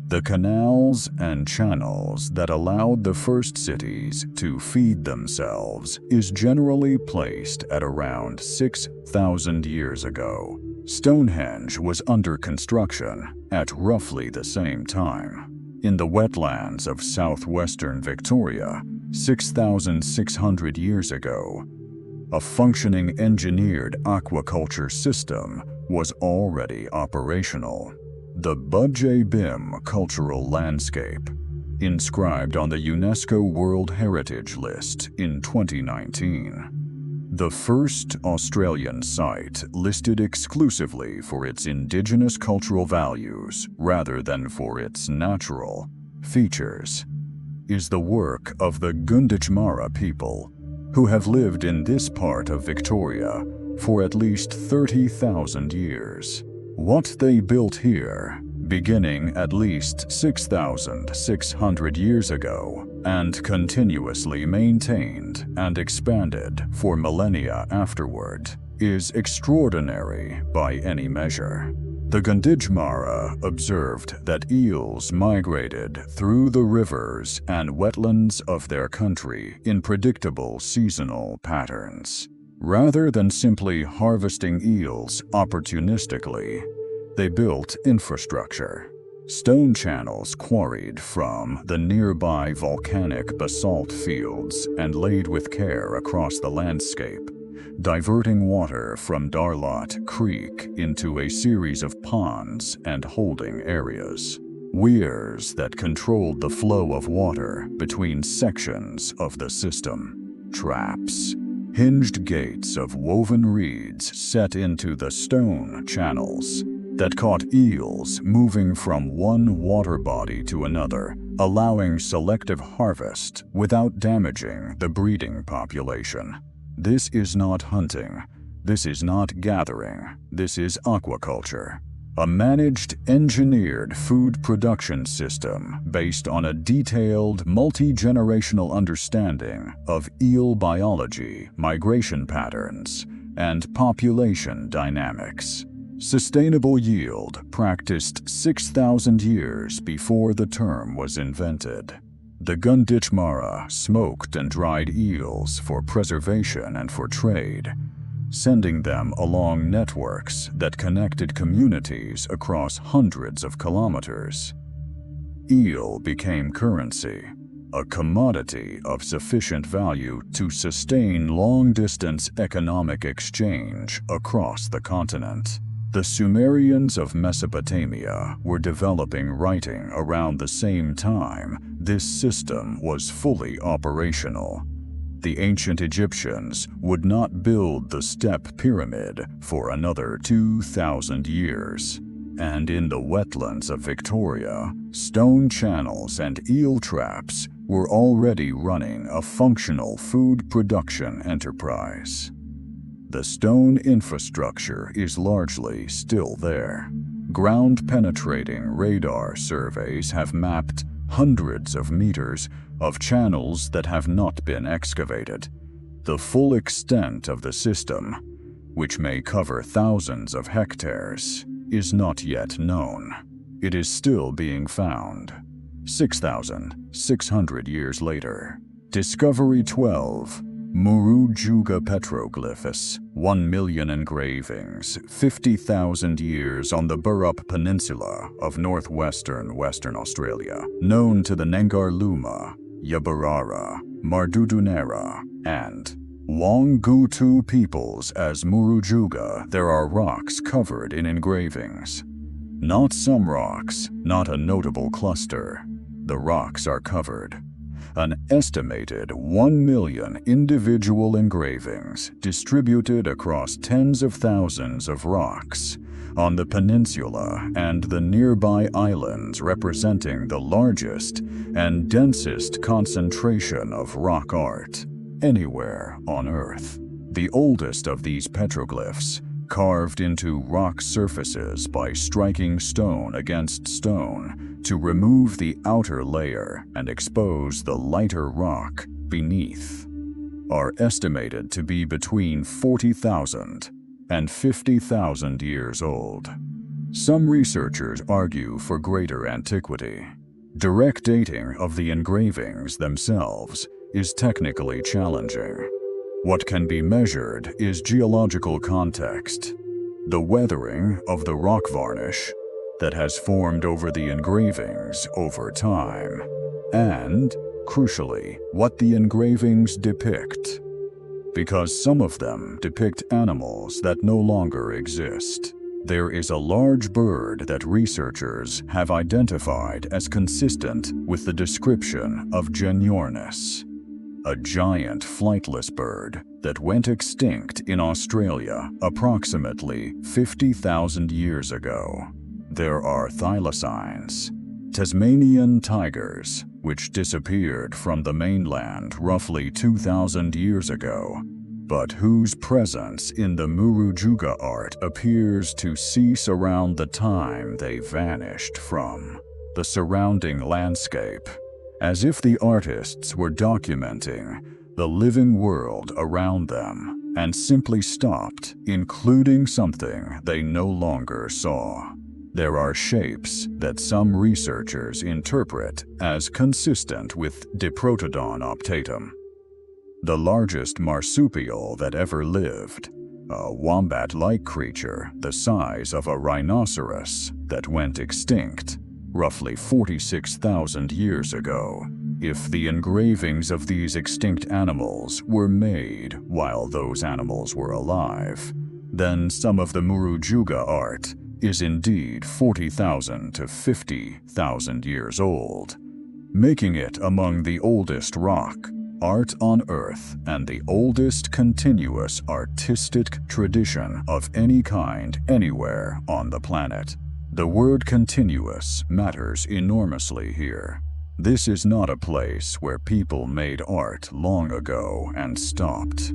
the canals and channels that allowed the first cities to feed themselves, is generally placed at around 6,000 years ago. Stonehenge was under construction at roughly the same time. In the wetlands of southwestern Victoria, 6,600 years ago, a functioning engineered aquaculture system was already operational. The Budge Bim cultural landscape, inscribed on the UNESCO World Heritage List in 2019. The first Australian site listed exclusively for its indigenous cultural values rather than for its natural features, is the work of the Gunditjmara people, who have lived in this part of Victoria for at least 30,000 years. What they built here beginning at least 6,600 years ago and continuously maintained and expanded for millennia afterward, is extraordinary by any measure. The Gunditjmara observed that eels migrated through the rivers and wetlands of their country in predictable seasonal patterns. Rather than simply harvesting eels opportunistically, they built infrastructure. Stone channels quarried from the nearby volcanic basalt fields and laid with care across the landscape, diverting water from Darlot Creek into a series of ponds and holding areas. Weirs that controlled the flow of water between sections of the system. Traps. Hinged gates of woven reeds set into the stone channels that caught eels moving from one water body to another, allowing selective harvest without damaging the breeding population. This is not hunting. This is not gathering. This is aquaculture. A managed, engineered food production system based on a detailed, multi-generational understanding of eel biology, migration patterns, and population dynamics. Sustainable yield practiced 6,000 years before the term was invented. The Gunditjmara smoked and dried eels for preservation and for trade, sending them along networks that connected communities across hundreds of kilometers. Eel became currency, a commodity of sufficient value to sustain long-distance economic exchange across the continent. The Sumerians of Mesopotamia were developing writing around the same time this system was fully operational. The ancient Egyptians would not build the step pyramid for another 2,000 years. And in the wetlands of Victoria, stone channels and eel traps were already running a functional food production enterprise. The stone infrastructure is largely still there. Ground-penetrating radar surveys have mapped hundreds of meters of channels that have not been excavated. The full extent of the system, which may cover thousands of hectares, is not yet known. It is still being found. 6,600 years later. Discovery 12. Murujuga petroglyphs, 1 million engravings, 50,000 years on the Burrup Peninsula of northwestern Western Australia, known to the Nengarluma, Yabarara, Mardudunera, and Wanggutu peoples as Murujuga. There are rocks covered in engravings. Not some rocks, not a notable cluster. The rocks are covered. An estimated 1 million individual engravings distributed across tens of thousands of rocks on the peninsula and the nearby islands, representing the largest and densest concentration of rock art anywhere on Earth. The oldest of these petroglyphs, carved into rock surfaces by striking stone against stone to remove the outer layer and expose the lighter rock beneath, are estimated to be between 40,000 and 50,000 years old. Some researchers argue for greater antiquity. Direct dating of the engravings themselves is technically challenging. What can be measured is geological context, the weathering of the rock varnish that has formed over the engravings over time, and, crucially, what the engravings depict, because some of them depict animals that no longer exist. There is a large bird that researchers have identified as consistent with the description of Genuornis, a giant flightless bird that went extinct in Australia approximately 50,000 years ago. There are thylacines, Tasmanian tigers, which disappeared from the mainland roughly 2,000 years ago. but whose presence in the Murujuga art appears to cease around the time they vanished from the surrounding landscape, as if the artists were documenting the living world around them and simply stopped including something they no longer saw. There are shapes that some researchers interpret as consistent with Diprotodon optatum, the largest marsupial that ever lived, a wombat-like creature the size of a rhinoceros that went extinct roughly 46,000 years ago. If the engravings of these extinct animals were made while those animals were alive, then some of the Murujuga art is indeed 40,000 to 50,000 years old, making it among the oldest rock art on Earth and the oldest continuous artistic tradition of any kind anywhere on the planet. The word continuous matters enormously here. This is not a place where people made art long ago and stopped.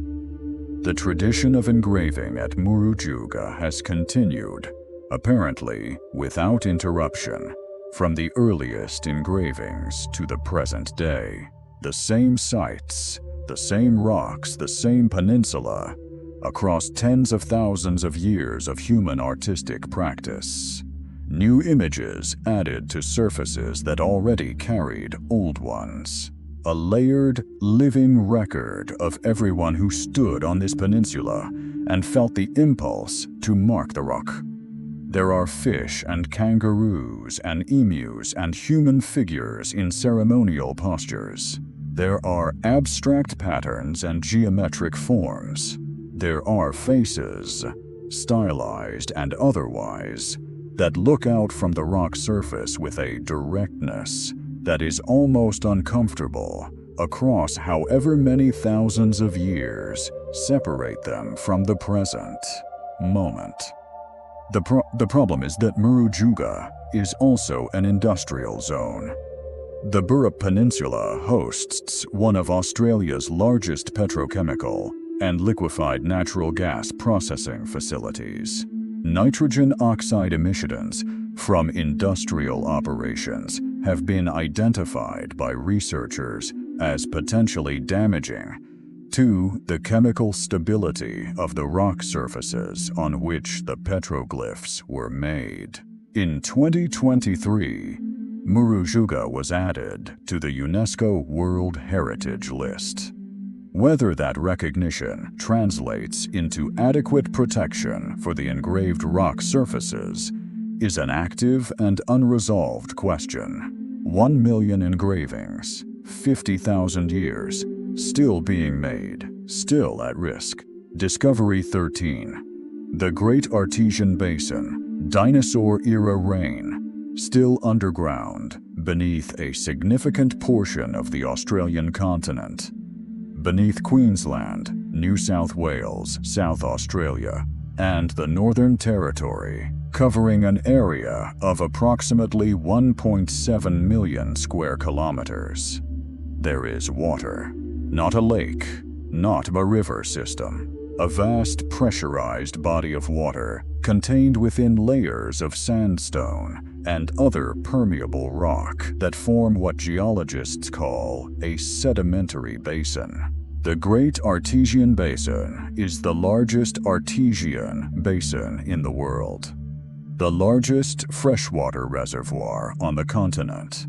The tradition of engraving at Murujuga has continued, apparently without interruption, from the earliest engravings to the present day. The same sites, the same rocks, the same peninsula, across tens of thousands of years of human artistic practice. New images added to surfaces that already carried old ones. A layered, living record of everyone who stood on this peninsula and felt the impulse to mark the rock. There are fish and kangaroos and emus and human figures in ceremonial postures. There are abstract patterns and geometric forms. There are faces, stylized and otherwise, that look out from the rock surface with a directness that is almost uncomfortable across however many thousands of years separate them from the present moment. The problem is that Murujuga is also an industrial zone. The Burrup Peninsula hosts one of Australia's largest petrochemical and liquefied natural gas processing facilities. Nitrogen oxide emissions from industrial operations have been identified by researchers as potentially damaging to the chemical stability of the rock surfaces on which the petroglyphs were made. In 2023, Murujuga was added to the UNESCO World Heritage List. Whether that recognition translates into adequate protection for the engraved rock surfaces is an active and unresolved question. 1 million engravings, 50,000 years, still being made, still at risk. Discovery 13. The Great Artesian Basin, Dinosaur-era rain, still underground, beneath a significant portion of the Australian continent. Beneath Queensland, New South Wales, South Australia, and the Northern Territory, covering an area of approximately 1.7 million square kilometers. There is water. Not a lake, not a river system. A vast pressurized body of water contained within layers of sandstone and other permeable rock that form what geologists call a sedimentary basin. The Great Artesian Basin is the largest artesian basin in the world, the largest freshwater reservoir on the continent,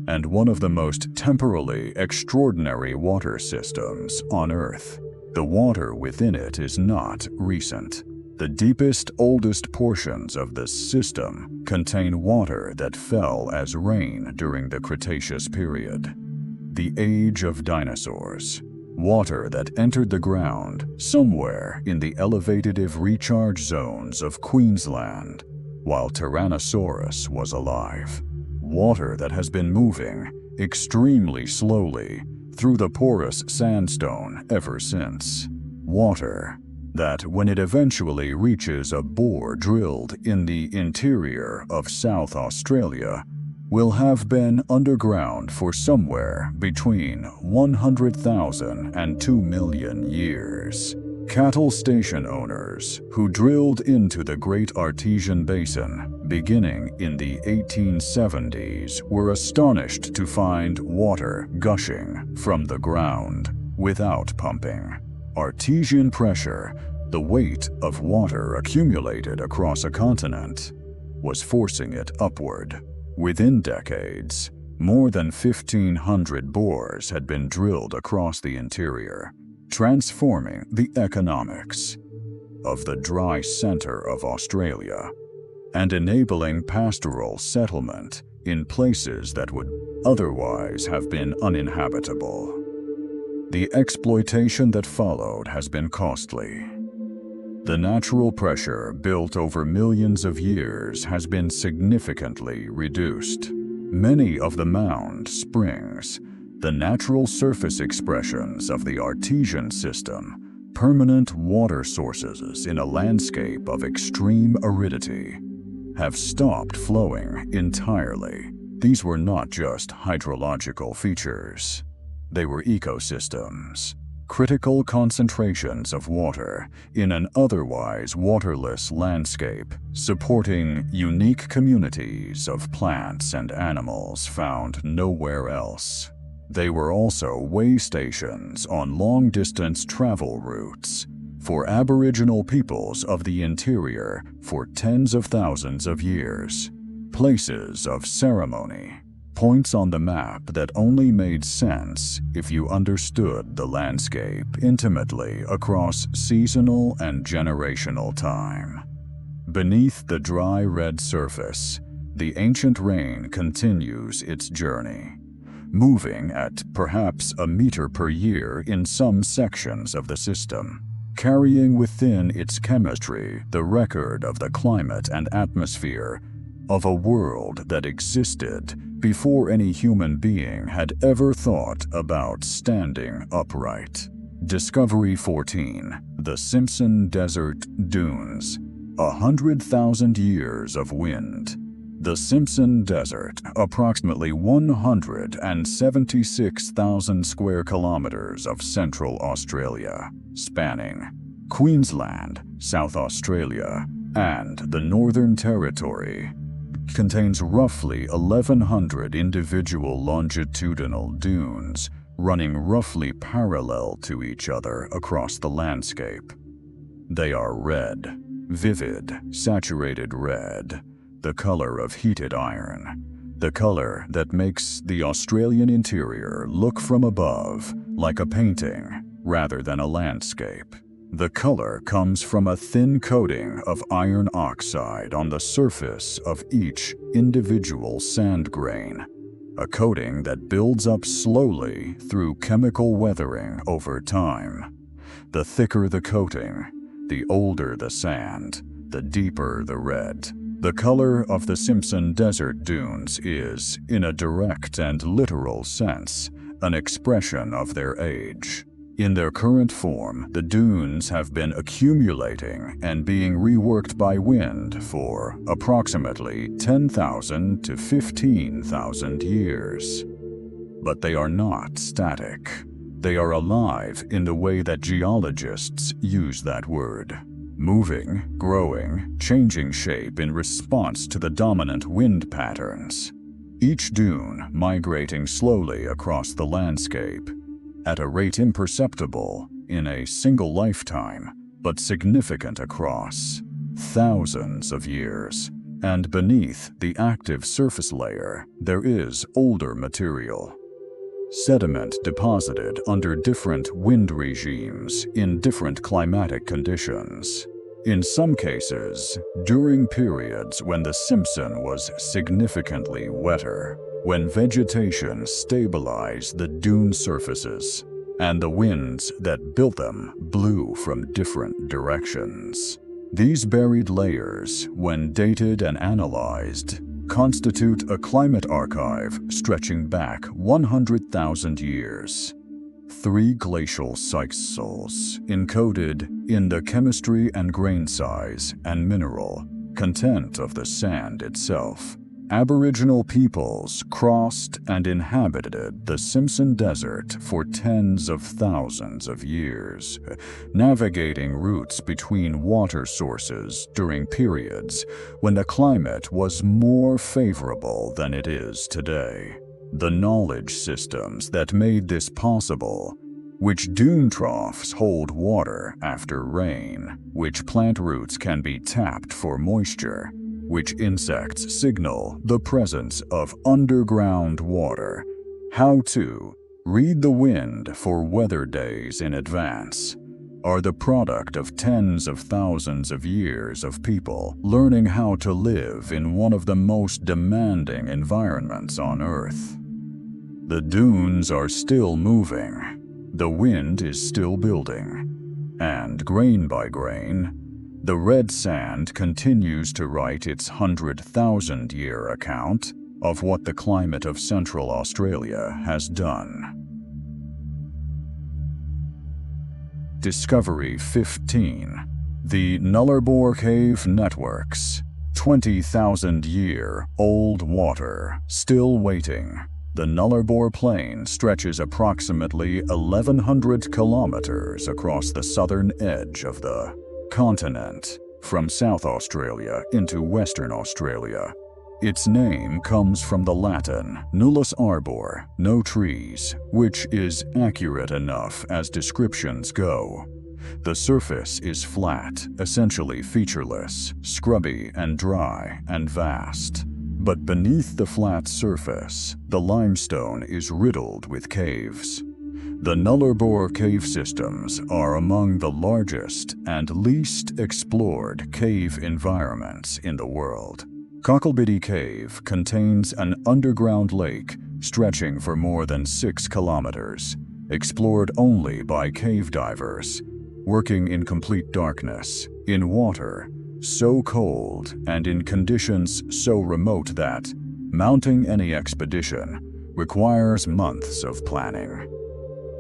and one of the most temporally extraordinary water systems on Earth. The water within it is not recent. The deepest, oldest portions of this system contain water that fell as rain during the Cretaceous period, the age of dinosaurs. Water that entered the ground somewhere in the elevative recharge zones of Queensland while Tyrannosaurus was alive. Water that has been moving extremely slowly through the porous sandstone ever since. Water that, when it eventually reaches a bore drilled in the interior of South Australia, will have been underground for somewhere between 100,000 and 2 million years. Cattle station owners who drilled into the Great Artesian Basin beginning in the 1870s were astonished to find water gushing from the ground without pumping. Artesian pressure, the weight of water accumulated across a continent, was forcing it upward. Within decades, more than 1,500 bores had been drilled across the interior, transforming the economics of the dry center of Australia and enabling pastoral settlement in places that would otherwise have been uninhabitable. The exploitation that followed has been costly. The natural pressure built over millions of years has been significantly reduced. Many of the mound springs, the natural surface expressions of the artesian system, permanent water sources in a landscape of extreme aridity, have stopped flowing entirely. These were not just hydrological features. They were ecosystems, critical concentrations of water in an otherwise waterless landscape, supporting unique communities of plants and animals found nowhere else. They were also way stations on long-distance travel routes for Aboriginal peoples of the interior for tens of thousands of years. Places of ceremony, points on the map that only made sense if you understood the landscape intimately across seasonal and generational time. Beneath the dry red surface, the ancient rain continues its journey, moving at perhaps a meter per year in some sections of the system, carrying within its chemistry the record of the climate and atmosphere of a world that existed before any human being had ever thought about standing upright. Discovery 14, the Simpson Desert Dunes, 100,000 years of wind. The Simpson Desert, approximately 176,000 square kilometers of central Australia, spanning Queensland, South Australia, and the Northern Territory, contains roughly 1,100 individual longitudinal dunes running roughly parallel to each other across the landscape. They are red, vivid, saturated red, the color of heated iron, the color that makes the Australian interior look from above like a painting rather than a landscape. The color comes from a thin coating of iron oxide on the surface of each individual sand grain, a coating that builds up slowly through chemical weathering over time. The thicker the coating, the older the sand, the deeper the red. The color of the Simpson Desert Dunes is, in a direct and literal sense, an expression of their age. In their current form, the dunes have been accumulating and being reworked by wind for approximately 10,000 to 15,000 years. But they are not static. They are alive in the way that geologists use that word. Moving, growing, changing shape in response to the dominant wind patterns. Each dune migrating slowly across the landscape, at a rate imperceptible in a single lifetime, but significant across thousands of years. And beneath the active surface layer, there is older material. Sediment deposited under different wind regimes in different climatic conditions. In some cases, during periods when the Simpson was significantly wetter, when vegetation stabilized the dune surfaces, and the winds that built them blew from different directions. These buried layers, when dated and analyzed, constitute a climate archive stretching back 100,000 years. 3 glacial cycles encoded in the chemistry and grain size and mineral content of the sand itself, Aboriginal peoples crossed and inhabited the Simpson Desert for tens of thousands of years, navigating routes between water sources during periods when the climate was more favorable than it is today. The knowledge systems that made this possible, which dune troughs hold water after rain, which plant roots can be tapped for moisture, which insects signal the presence of underground water, how to read the wind for weather days in advance, are the product of tens of thousands of years of people learning how to live in one of the most demanding environments on Earth. The dunes are still moving, the wind is still building, and grain by grain, the red sand continues to write its 100,000-year account of what the climate of Central Australia has done. Discovery 15. The Nullarbor Cave Networks. 20,000-year-old water, still waiting. The Nullarbor Plain stretches approximately 1,100 kilometers across the southern edge of the continent, from South Australia into Western Australia. Its name comes from the Latin nullus arbor, no trees, which is accurate enough as descriptions go. The surface is flat, essentially featureless, scrubby and dry and vast. But beneath the flat surface, the limestone is riddled with caves. The Nullarbor cave systems are among the largest and least explored cave environments in the world. Cocklebiddy Cave contains an underground lake stretching for more than 6 kilometers, explored only by cave divers, working in complete darkness, in water so cold and in conditions so remote that mounting any expedition requires months of planning.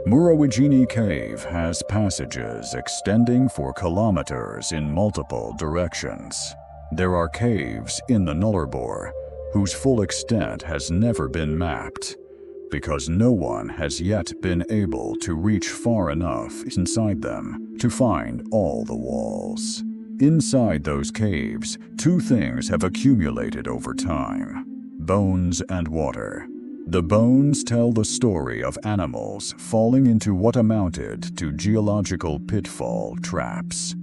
Murawinjini Cave has passages extending for kilometers in multiple directions. There are caves in the Nullarbor whose full extent has never been mapped, because no one has yet been able to reach far enough inside them to find all the walls. Inside those caves, two things have accumulated over time: bones and water. The bones tell the story of animals falling into what amounted to geological pitfall traps.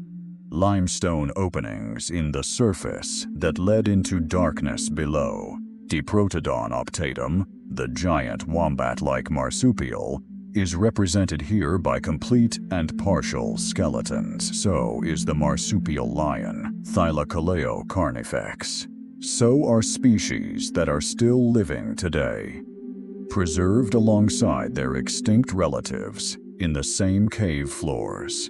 Limestone openings in the surface that led into darkness below. Diprotodon optatum, the giant wombat-like marsupial, is represented here by complete and partial skeletons. So is the marsupial lion, Thylacoleo carnifex. So are species that are still living today, preserved alongside their extinct relatives in the same cave floors.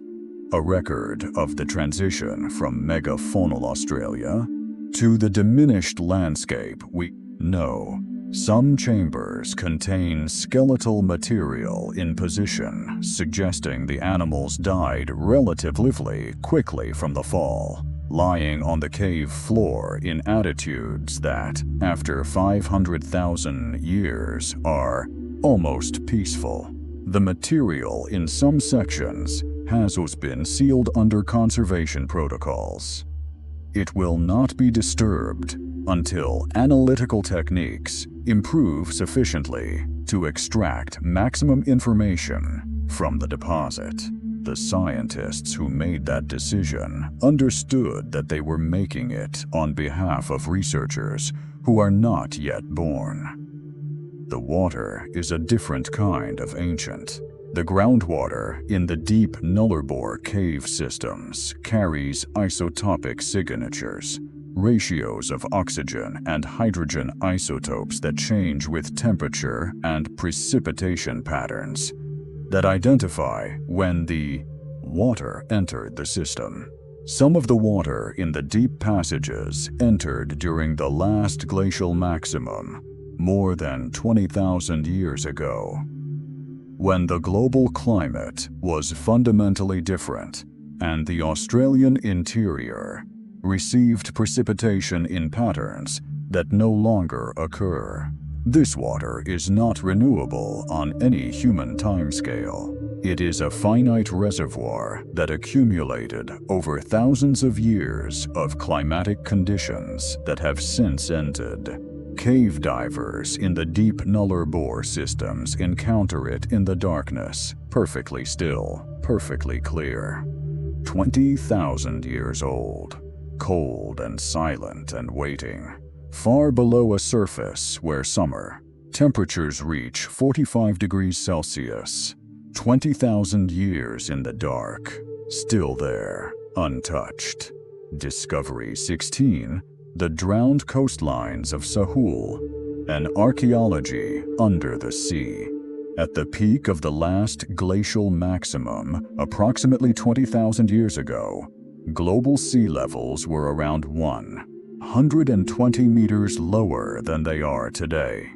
A record of the transition from megafaunal Australia to the diminished landscape we know. Some chambers contain skeletal material in position, suggesting the animals died relatively quickly from the fall, lying on the cave floor in attitudes that, after 500,000 years, are almost peaceful. The material in some sections has been sealed under conservation protocols. It will not be disturbed until analytical techniques improve sufficiently to extract maximum information from the deposit. The scientists who made that decision understood that they were making it on behalf of researchers who are not yet born. The water is a different kind of ancient. The groundwater in the deep Nullarbor cave systems carries isotopic signatures, ratios of oxygen and hydrogen isotopes that change with temperature, and precipitation patterns that identify when the water entered the system. Some of the water in the deep passages entered during the last glacial maximum, more than 20,000 years ago, when the global climate was fundamentally different and the Australian interior received precipitation in patterns that no longer occur. This water is not renewable on any human timescale. It is a finite reservoir that accumulated over thousands of years of climatic conditions that have since ended. Cave divers in the deep Nuller bore systems encounter it in the darkness, perfectly still, perfectly clear. 20,000 years old, cold and silent and waiting, far below a surface where summer temperatures reach 45 degrees Celsius. 20,000 years in the dark, still there, untouched. Discovery 16, the drowned coastlines of Sahul, an archaeology under the sea. At the peak of the last glacial maximum, approximately 20,000 years ago, global sea levels were around 120 meters lower than they are today.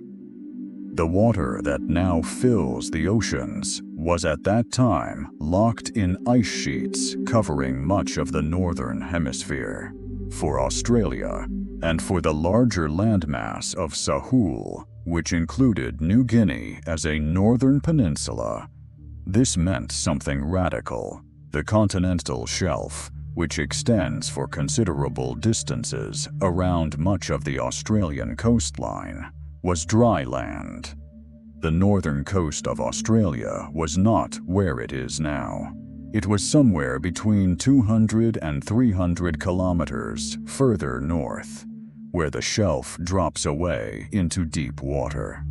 The water that now fills the oceans was at that time locked in ice sheets covering much of the northern hemisphere. For Australia, and for the larger landmass of Sahul, which included New Guinea as a northern peninsula, this meant something radical. The continental shelf, which extends for considerable distances around much of the Australian coastline, was dry land. The northern coast of Australia was not where it is now. It was somewhere between 200 and 300 kilometers further north, where the shelf drops away into deep water.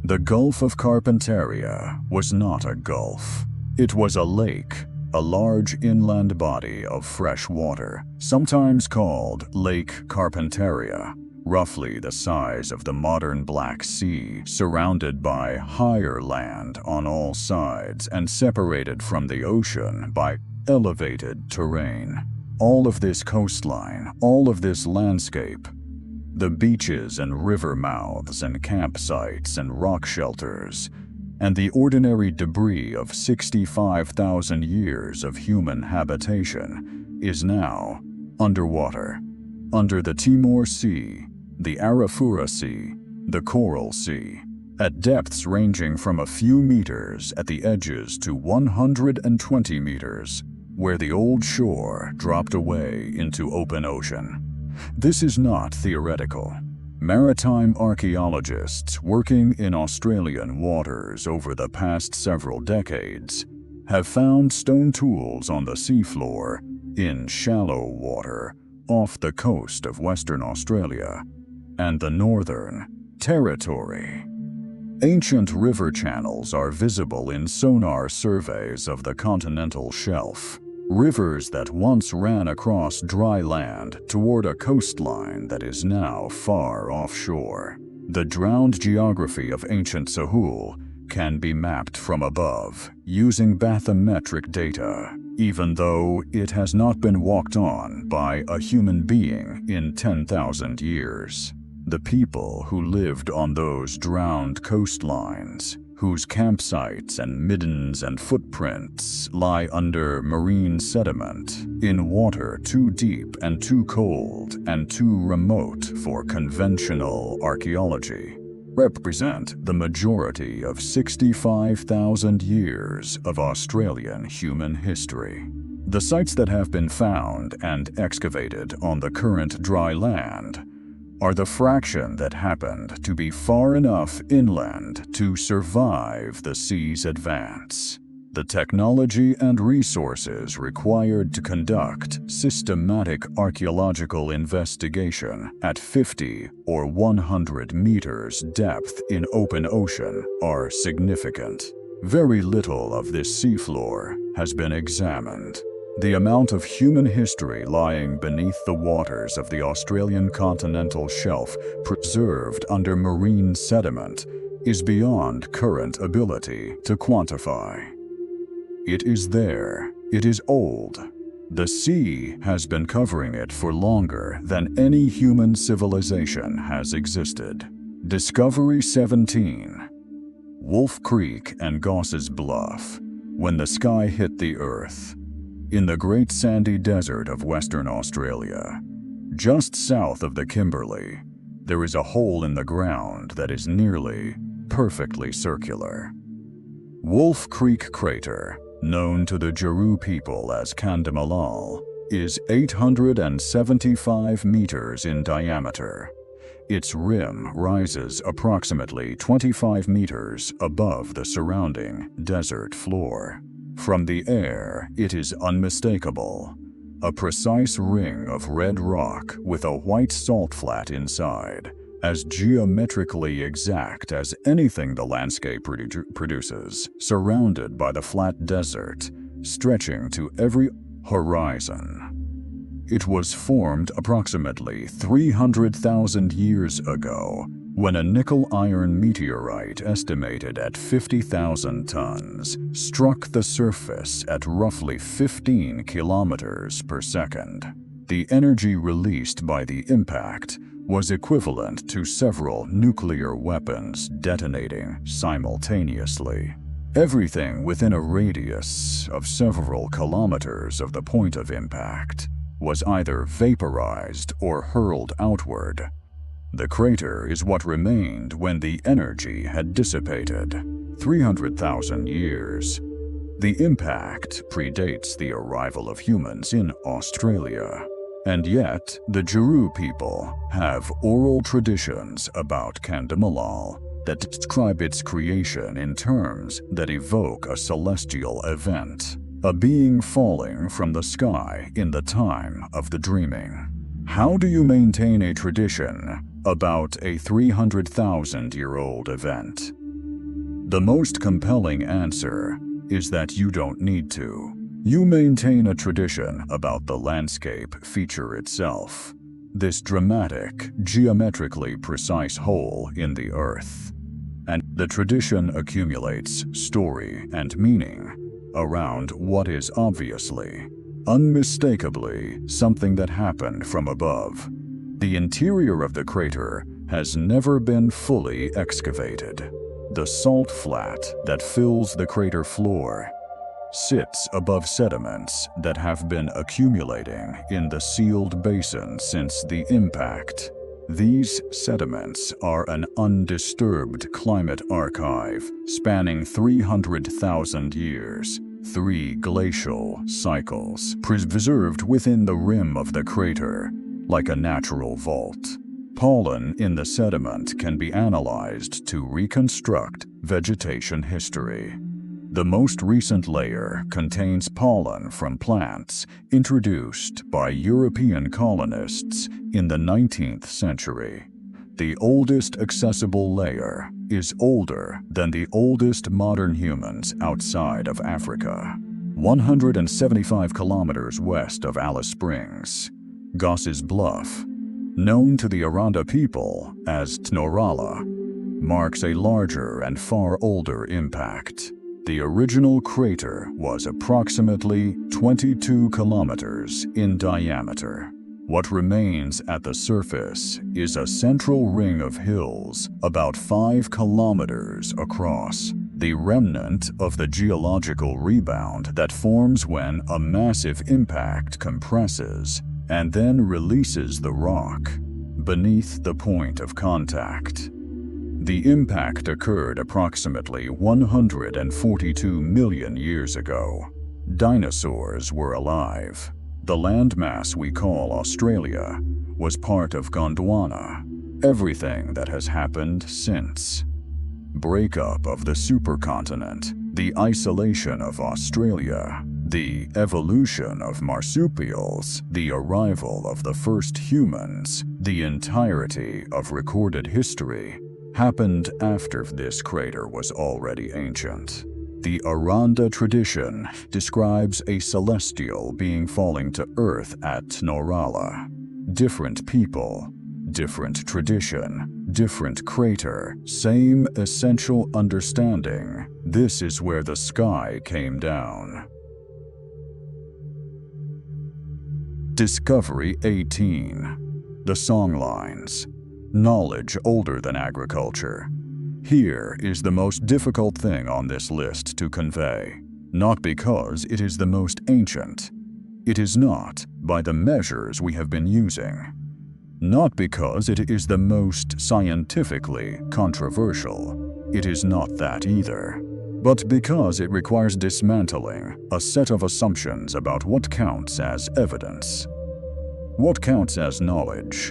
The Gulf of Carpentaria was not a gulf. It was a lake, a large inland body of fresh water, sometimes called Lake Carpentaria, roughly the size of the modern Black Sea, surrounded by higher land on all sides and separated from the ocean by elevated terrain. All of this coastline, all of this landscape, the beaches and river mouths and campsites and rock shelters, and the ordinary debris of 65,000 years of human habitation is now underwater, under the Timor Sea, the Arafura Sea, the Coral Sea, at depths ranging from a few meters at the edges to 120 meters, where the old shore dropped away into open ocean. This is not theoretical. Maritime archaeologists working in Australian waters over the past several decades have found stone tools on the seafloor in shallow water off the coast of Western Australia and the Northern Territory. Ancient river channels are visible in sonar surveys of the continental shelf. Rivers that once ran across dry land toward a coastline that is now far offshore. The drowned geography of ancient Sahul can be mapped from above using bathymetric data, even though it has not been walked on by a human being in 10,000 years. The people who lived on those drowned coastlines, whose campsites and middens and footprints lie under marine sediment, in water too deep and too cold and too remote for conventional archaeology, represent the majority of 65,000 years of Australian human history. The sites that have been found and excavated on the current dry land are the fraction that happened to be far enough inland to survive the sea's advance. The technology and resources required to conduct systematic archaeological investigation at 50 or 100 meters depth in open ocean are significant. Very little of this seafloor has been examined. The amount of human history lying beneath the waters of the Australian continental shelf preserved under marine sediment is beyond current ability to quantify. It is there. It is old. The sea has been covering it for longer than any human civilization has existed. Discovery 17. Wolf Creek and Goss's Bluff. When the sky hit the earth. In the Great Sandy Desert of Western Australia, just south of the Kimberley, there is a hole in the ground that is nearly perfectly circular. Wolf Creek Crater, known to the Jaru people as Kandamalal, is 875 meters in diameter. Its rim rises approximately 25 meters above the surrounding desert floor. From the air, it is unmistakable. A precise ring of red rock with a white salt flat inside, as geometrically exact as anything the landscape produces, surrounded by the flat desert, stretching to every horizon. It was formed approximately 300,000 years ago when a nickel-iron meteorite estimated at 50,000 tons struck the surface at roughly 15 kilometers per second. The energy released by the impact was equivalent to several nuclear weapons detonating simultaneously. Everything within a radius of several kilometers of the point of impact was either vaporized or hurled outward. The crater is what remained when the energy had dissipated. 300,000 years. The impact predates the arrival of humans in Australia. And yet, the Jaru people have oral traditions about Kandamalal that describe its creation in terms that evoke a celestial event, a being falling from the sky in the time of the dreaming. How do you maintain a tradition about a 300,000-year-old event? The most compelling answer is that you don't need to. You maintain a tradition about the landscape feature itself, this dramatic, geometrically precise hole in the earth. And the tradition accumulates story and meaning around what is obviously, unmistakably, something that happened from above. The interior of the crater has never been fully excavated. The salt flat that fills the crater floor sits above sediments that have been accumulating in the sealed basin since the impact. These sediments are an undisturbed climate archive spanning 300,000 years, 3 glacial cycles, preserved within the rim of the crater, like a natural vault. Pollen in the sediment can be analyzed to reconstruct vegetation history. The most recent layer contains pollen from plants introduced by European colonists in the 19th century. The oldest accessible layer is older than the oldest modern humans outside of Africa. 175 kilometers west of Alice Springs, Goss's Bluff, known to the Aranda people as Tnorala, marks a larger and far older impact. The original crater was approximately 22 kilometers in diameter. What remains at the surface is a central ring of hills about 5 kilometers across, the remnant of the geological rebound that forms when a massive impact compresses and then releases the rock beneath the point of contact. The impact occurred approximately 142 million years ago. Dinosaurs were alive. The landmass we call Australia was part of Gondwana. Everything that has happened since. Breakup of the supercontinent, the isolation of Australia, the evolution of marsupials, the arrival of the first humans, the entirety of recorded history happened after this crater was already ancient. The Aranda tradition describes a celestial being falling to Earth at Tnorala. Different people, different tradition, different crater, same essential understanding. This is where the sky came down. Discovery 18. The songlines. Knowledge older than agriculture. Here is the most difficult thing on this list to convey, not because it is the most ancient. It is not by the measures we have been using. Not because it is the most scientifically controversial. It is not that either. But because it requires dismantling a set of assumptions about what counts as evidence, what counts as knowledge,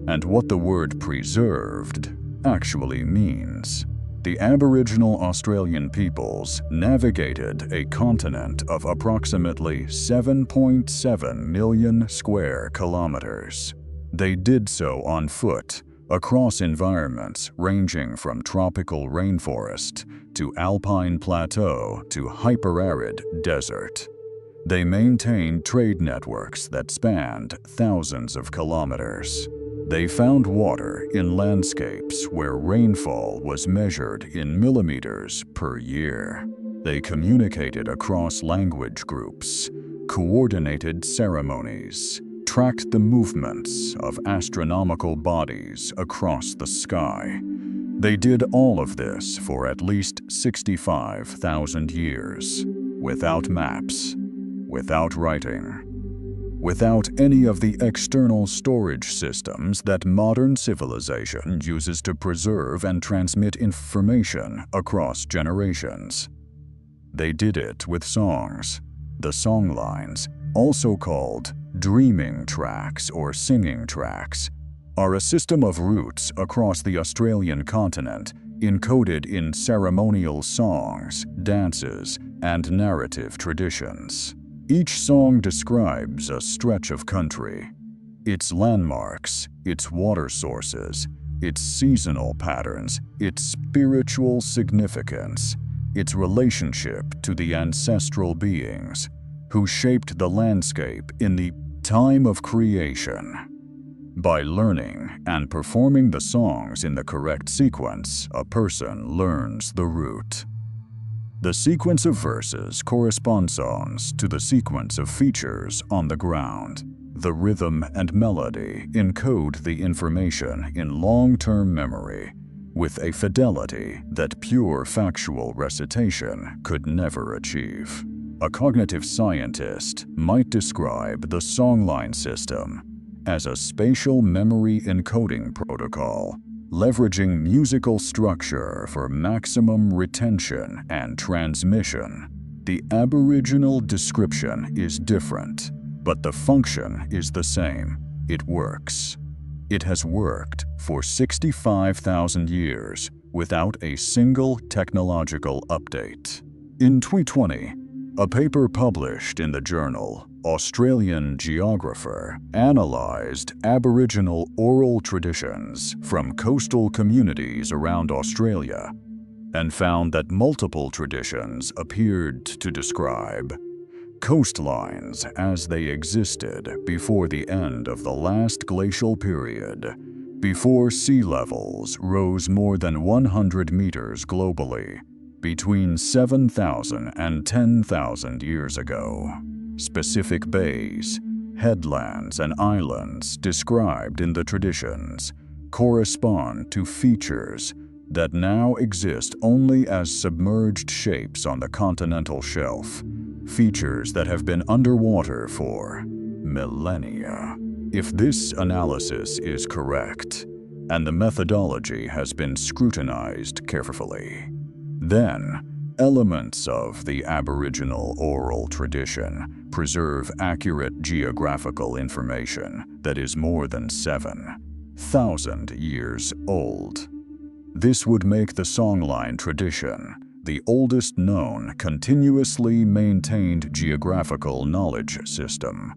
and what the word preserved actually means. The Aboriginal Australian peoples navigated a continent of approximately 7.7 million square kilometers. They did so on foot, across environments ranging from tropical rainforest to alpine plateau to hyperarid desert. They maintained trade networks that spanned thousands of kilometers. They found water in landscapes where rainfall was measured in millimeters per year. They communicated across language groups, coordinated ceremonies, tracked the movements of astronomical bodies across the sky. They did all of this for at least 65,000 years, without maps, without writing, without any of the external storage systems that modern civilization uses to preserve and transmit information across generations. They did it with songs. The songlines, also called dreaming tracks or singing tracks, are a system of routes across the Australian continent encoded in ceremonial songs, dances, and narrative traditions. Each song describes a stretch of country, its landmarks, its water sources, its seasonal patterns, its spiritual significance, its relationship to the ancestral beings who shaped the landscape in the time of creation. By learning and performing the songs in the correct sequence, a person learns the route. The sequence of verses corresponds to the sequence of features on the ground. The rhythm and melody encode the information in long-term memory with a fidelity that pure factual recitation could never achieve. A cognitive scientist might describe the songline system as a spatial memory encoding protocol, leveraging musical structure for maximum retention and transmission. The Aboriginal description is different, but the function is the same. It works. It has worked for 65,000 years without a single technological update. In 2020, a paper published in the journal Australian Geographer analyzed Aboriginal oral traditions from coastal communities around Australia and found that multiple traditions appeared to describe coastlines as they existed before the end of the last glacial period, before sea levels rose more than 100 meters globally, between 7,000 and 10,000 years ago. Specific bays, headlands, and islands described in the traditions correspond to features that now exist only as submerged shapes on the continental shelf, features that have been underwater for millennia. If this analysis is correct, and the methodology has been scrutinized carefully, then elements of the Aboriginal oral tradition preserve accurate geographical information that is more than 7,000 years old. This would make the songline tradition the oldest known continuously maintained geographical knowledge system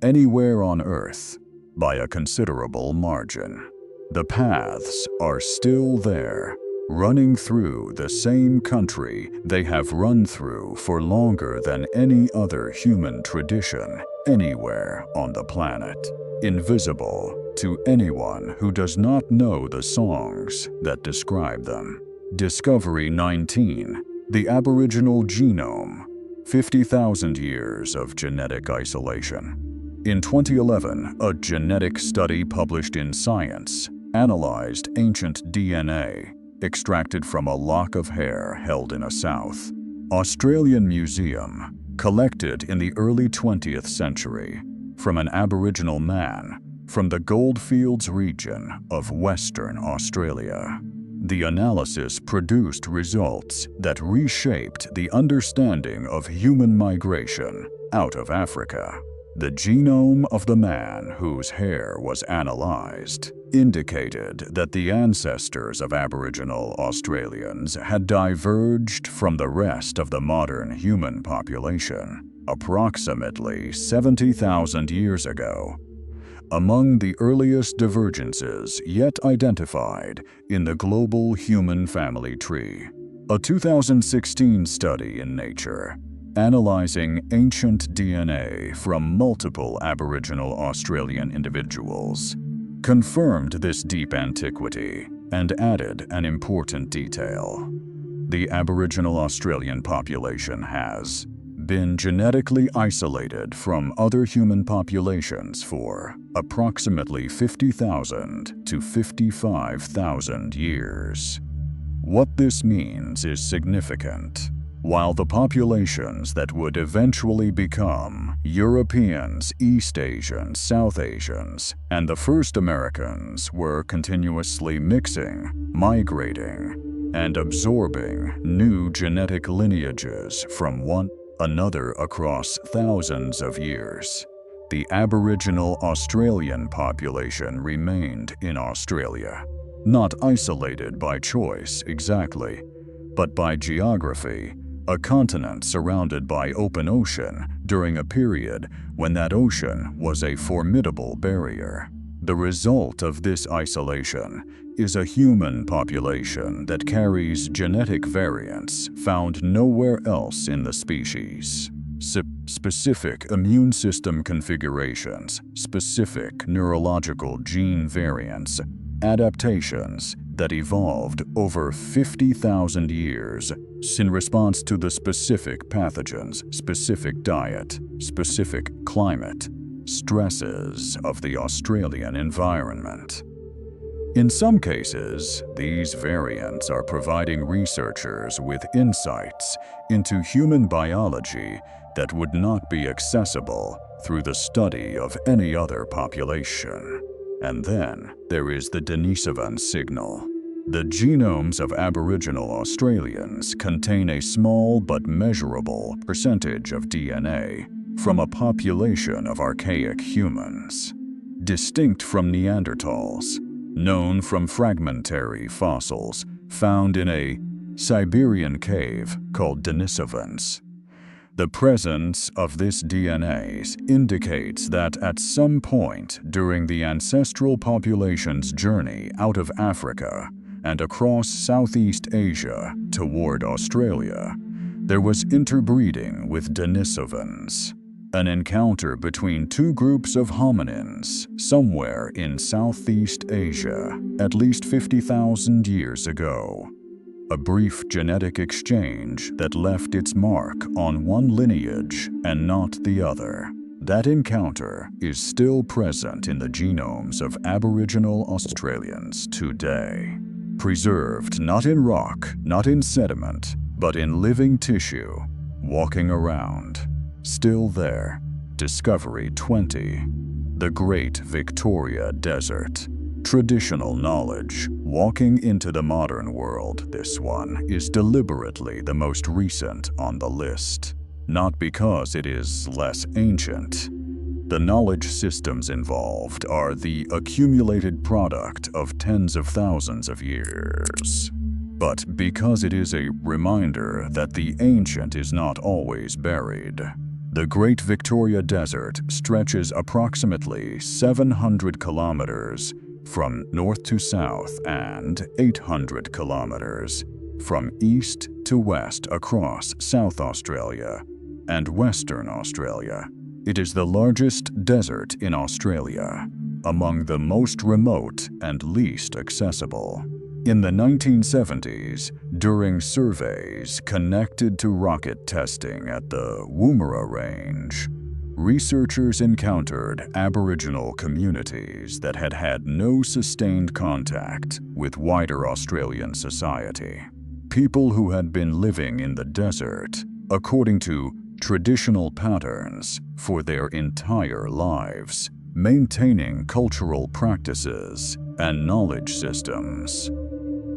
anywhere on Earth by a considerable margin. The paths are still there, running through the same country they have run through for longer than any other human tradition anywhere on the planet, invisible to anyone who does not know the songs that describe them. Discovery 19. The Aboriginal Genome. 50,000 years of genetic isolation. In 2011, a genetic study published in Science analyzed ancient DNA extracted from a lock of hair held in a South Australian museum, collected in the early 20th century from an Aboriginal man from the Goldfields region of Western Australia. The analysis produced results that reshaped the understanding of human migration out of Africa. The genome of the man whose hair was analyzed indicated that the ancestors of Aboriginal Australians had diverged from the rest of the modern human population approximately 70,000 years ago. Among the earliest divergences yet identified in the global human family tree, a 2016 study in Nature analyzing ancient DNA from multiple Aboriginal Australian individuals confirmed this deep antiquity and added an important detail. The Aboriginal Australian population has been genetically isolated from other human populations for approximately 50,000 to 55,000 years. What this means is significant. While the populations that would eventually become Europeans, East Asians, South Asians, and the first Americans were continuously mixing, migrating, and absorbing new genetic lineages from one another across thousands of years, the Aboriginal Australian population remained in Australia, not isolated by choice exactly, but by geography, a continent surrounded by open ocean during a period when that ocean was a formidable barrier. The result of this isolation is a human population that carries genetic variants found nowhere else in the species. Specific immune system configurations, specific neurological gene variants, adaptations that evolved over 50,000 years in response to the specific pathogens, specific diet, specific climate, stresses of the Australian environment. In some cases, these variants are providing researchers with insights into human biology that would not be accessible through the study of any other population. And then there is the Denisovan signal. The genomes of Aboriginal Australians contain a small but measurable percentage of DNA from a population of archaic humans, distinct from Neanderthals, known from fragmentary fossils found in a Siberian cave called Denisovans. The presence of this DNA indicates that at some point during the ancestral population's journey out of Africa and across Southeast Asia toward Australia, there was interbreeding with Denisovans, an encounter between two groups of hominins somewhere in Southeast Asia at least 50,000 years ago. A brief genetic exchange that left its mark on one lineage and not the other. That encounter is still present in the genomes of Aboriginal Australians today. Preserved not in rock, not in sediment, but in living tissue, walking around. Still there. Discovery 20. The Great Victoria Desert. Traditional knowledge, walking into the modern world. This one is deliberately the most recent on the list, not because it is less ancient. The knowledge systems involved are the accumulated product of tens of thousands of years, but because it is a reminder that the ancient is not always buried. The Great Victoria Desert stretches approximately 700 kilometers from north to south and 800 kilometers from east to west across South Australia and Western Australia. It is the largest desert in Australia, among the most remote and least accessible. In the 1970s, during surveys connected to rocket testing at the Woomera Range, researchers encountered Aboriginal communities that had had no sustained contact with wider Australian society. People who had been living in the desert, according to traditional patterns, for their entire lives. maintaining cultural practices and knowledge systems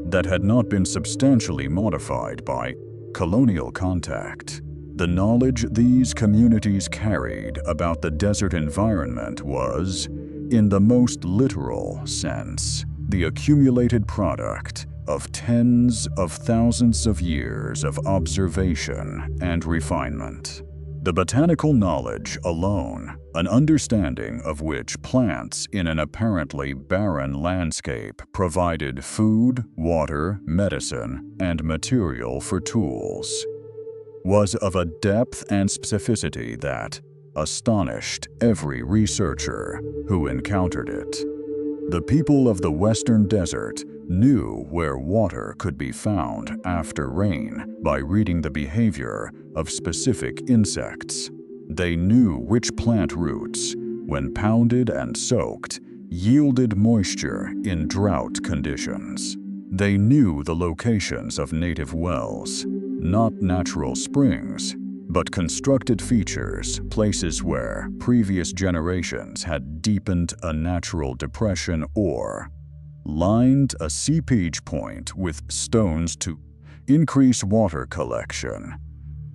that had not been substantially modified by colonial contact. The knowledge these communities carried about the desert environment was, in the most literal sense, the accumulated product of tens of thousands of years of observation and refinement. The botanical knowledge alone, an understanding of which plants in an apparently barren landscape provided food, water, medicine, and material for tools, was of a depth and specificity that astonished every researcher who encountered it. The people of the Western Desert knew where water could be found after rain by reading the behavior of specific insects. They knew which plant roots, when pounded and soaked, yielded moisture in drought conditions. They knew the locations of native wells, not natural springs, but constructed features, places where previous generations had deepened a natural depression or lined a seepage point with stones to increase water collection,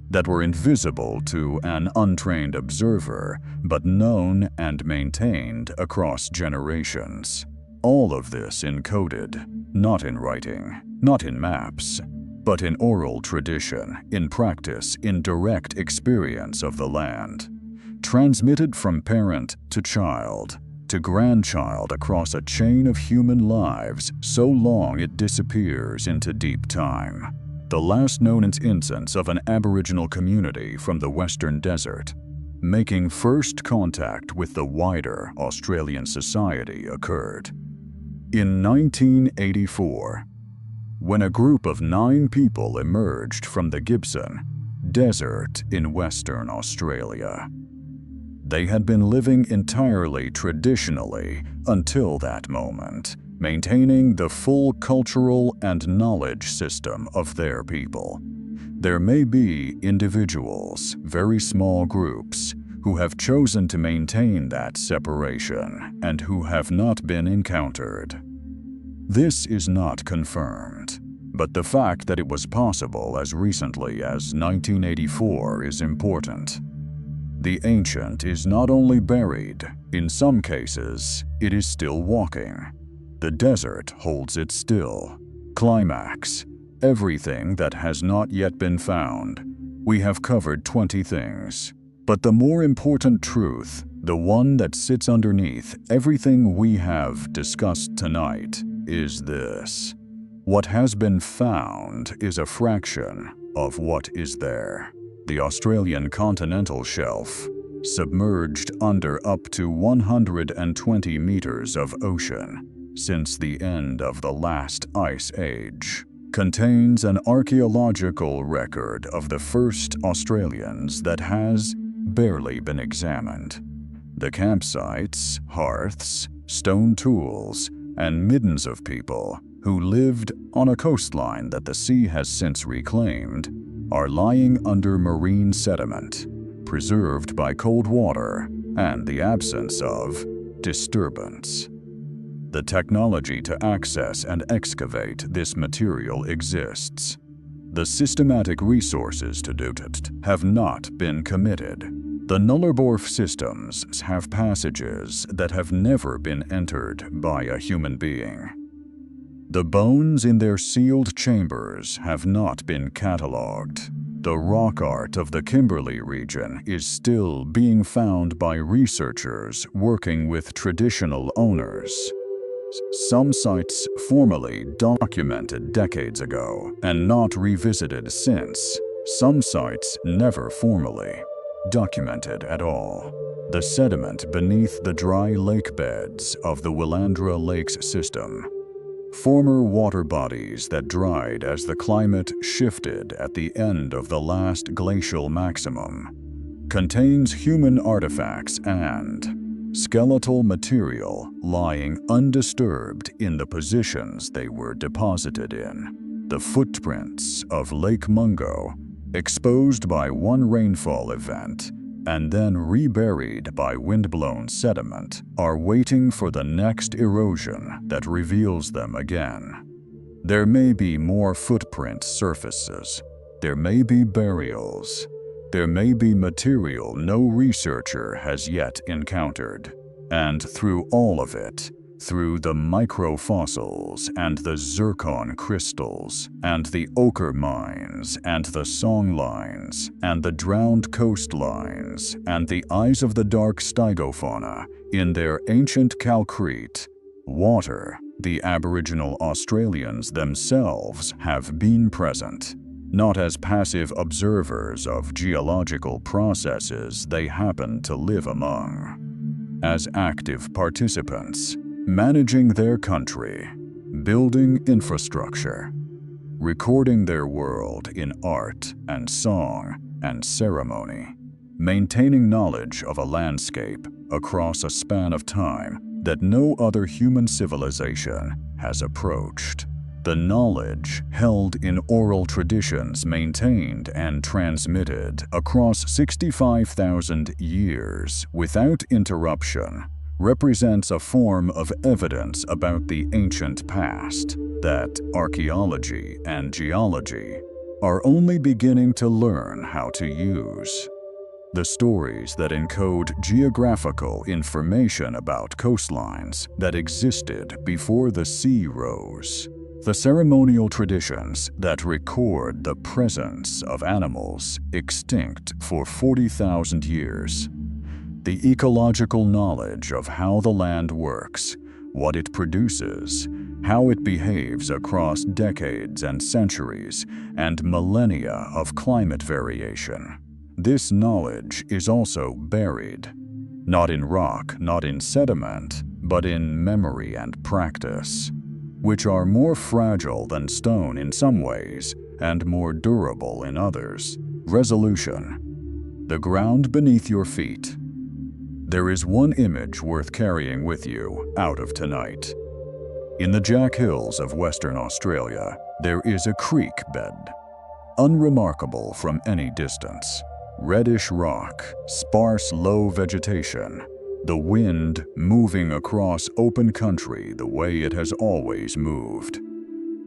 that were invisible to an untrained observer, but known and maintained across generations. All of this encoded, not in writing, not in maps, but in oral tradition, in practice, in direct experience of the land, transmitted from parent to child, to grandchild across a chain of human lives so long it disappears into deep time. The last known instance of an Aboriginal community from the Western Desert making first contact with the wider Australian society occurred in 1984, when a group of 9 people emerged from the Gibson Desert in Western Australia. They had been living entirely traditionally until that moment, maintaining the full cultural and knowledge system of their people. There may be individuals, very small groups, who have chosen to maintain that separation and who have not been encountered. This is not confirmed, but the fact that it was possible as recently as 1984 is important. The ancient is not only buried, in some cases, it is still walking. The desert holds it still. Climax. Everything that has not yet been found. We have covered 20 things. But the more important truth, the one that sits underneath everything we have discussed tonight, is this. What has been found is a fraction of what is there. The Australian continental shelf, submerged under up to 120 meters of ocean since the end of the last ice age, contains an archaeological record of the first Australians that has barely been examined. The campsites, hearths, stone tools, and middens of people who lived on a coastline that the sea has since reclaimed are lying under marine sediment, preserved by cold water and the absence of disturbance. The technology to access and excavate this material exists. The systematic resources to do it have not been committed. The Nullarbor systems have passages that have never been entered by a human being. The bones in their sealed chambers have not been catalogued. The rock art of the Kimberley region is still being found by researchers working with traditional owners. Some sites formally documented decades ago and not revisited since. Some sites never formally documented at all. The sediment beneath the dry lake beds of the Willandra Lakes system, former water bodies that dried as the climate shifted at the end of the last glacial maximum, contains human artifacts and skeletal material lying undisturbed in the positions they were deposited in. The footprints of Lake Mungo, exposed by one rainfall event, and then reburied by wind-blown sediment, are waiting for the next erosion that reveals them again. There may be more footprint surfaces. There may be burials. There may be material no researcher has yet encountered. And through all of it, through the microfossils and the zircon crystals and the ochre mines and the song lines and the drowned coastlines and the eyes of the dark stygofauna in their ancient calcrete, water, the Aboriginal Australians themselves have been present, not as passive observers of geological processes they happen to live among, as active participants, managing their country, building infrastructure, recording their world in art and song and ceremony, maintaining knowledge of a landscape across a span of time that no other human civilization has approached. The knowledge held in oral traditions maintained and transmitted across 65,000 years without interruption represents a form of evidence about the ancient past that archaeology and geology are only beginning to learn how to use. The stories that encode geographical information about coastlines that existed before the sea rose. The ceremonial traditions that record the presence of animals extinct for 40,000 years. The ecological knowledge of how the land works, what it produces, how it behaves across decades and centuries and millennia of climate variation. This knowledge is also buried, not in rock, not in sediment, but in memory and practice, which are more fragile than stone in some ways and more durable in others. Resolution. The ground beneath your feet. There is one image worth carrying with you out of tonight. In the Jack Hills of Western Australia, there is a creek bed, unremarkable from any distance. Reddish rock, sparse low vegetation, the wind moving across open country the way it has always moved.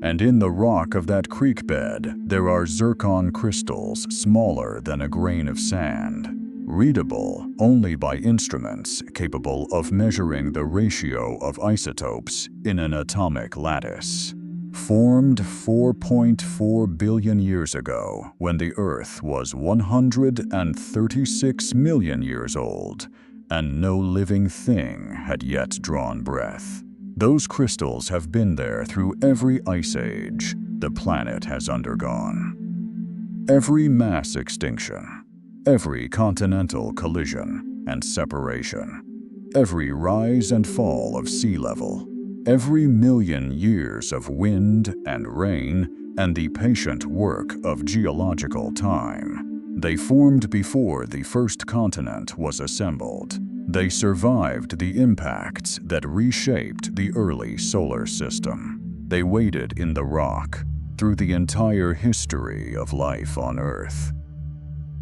And in the rock of that creek bed, there are zircon crystals smaller than a grain of sand, readable only by instruments capable of measuring the ratio of isotopes in an atomic lattice. Formed 4.4 billion years ago when the Earth was 136 million years old and no living thing had yet drawn breath. Those crystals have been there through every ice age the planet has undergone. Every mass extinction, every continental collision and separation, every rise and fall of sea level, every million years of wind and rain and the patient work of geological time. They formed before the first continent was assembled. They survived the impacts that reshaped the early solar system. They waited in the rock through the entire history of life on Earth.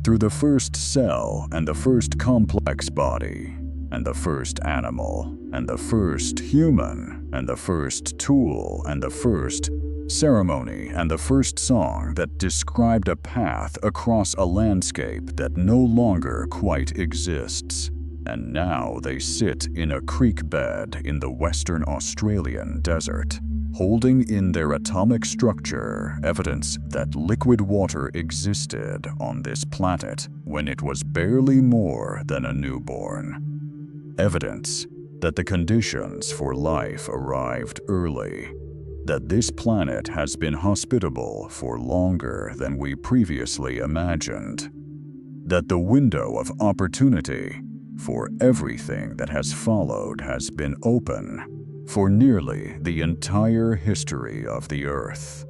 Through the first cell and the first complex body, and the first animal, and the first human, and the first tool, and the first ceremony, and the first song that described a path across a landscape that no longer quite exists. And now they sit in a creek bed in the Western Australian desert, holding in their atomic structure evidence that liquid water existed on this planet when it was barely more than a newborn. Evidence that the conditions for life arrived early, that this planet has been hospitable for longer than we previously imagined, that the window of opportunity for everything that has followed has been open for nearly the entire history of the Earth.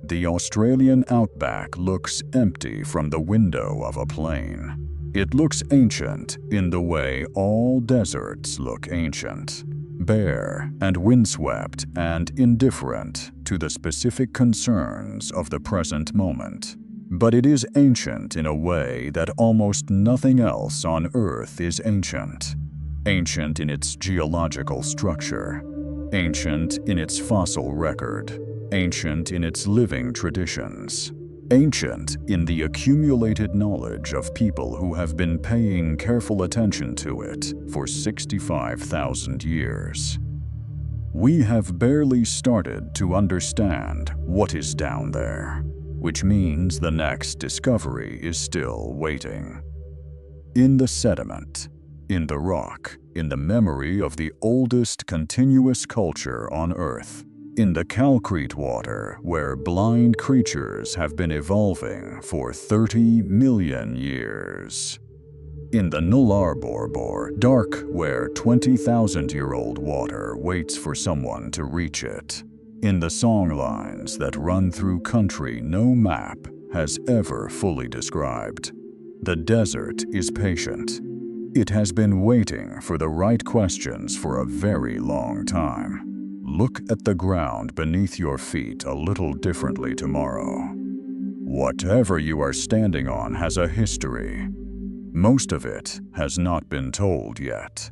The Australian outback looks empty from the window of a plane. It looks ancient in the way all deserts look ancient, bare and windswept and indifferent to the specific concerns of the present moment. But it is ancient in a way that almost nothing else on Earth is ancient. Ancient in its geological structure, ancient in its fossil record, ancient in its living traditions, ancient in the accumulated knowledge of people who have been paying careful attention to it for 65,000 years. We have barely started to understand what is down there, which means the next discovery is still waiting. In the sediment, in the rock, in the memory of the oldest continuous culture on Earth, in the calcrete water where blind creatures have been evolving for 30 million years. In the Nullarbor dark where 20,000-year-old water waits for someone to reach it. In the songlines that run through country no map has ever fully described. The desert is patient. It has been waiting for the right questions for a very long time. Look at the ground beneath your feet a little differently tomorrow. Whatever you are standing on has a history. Most of it has not been told yet.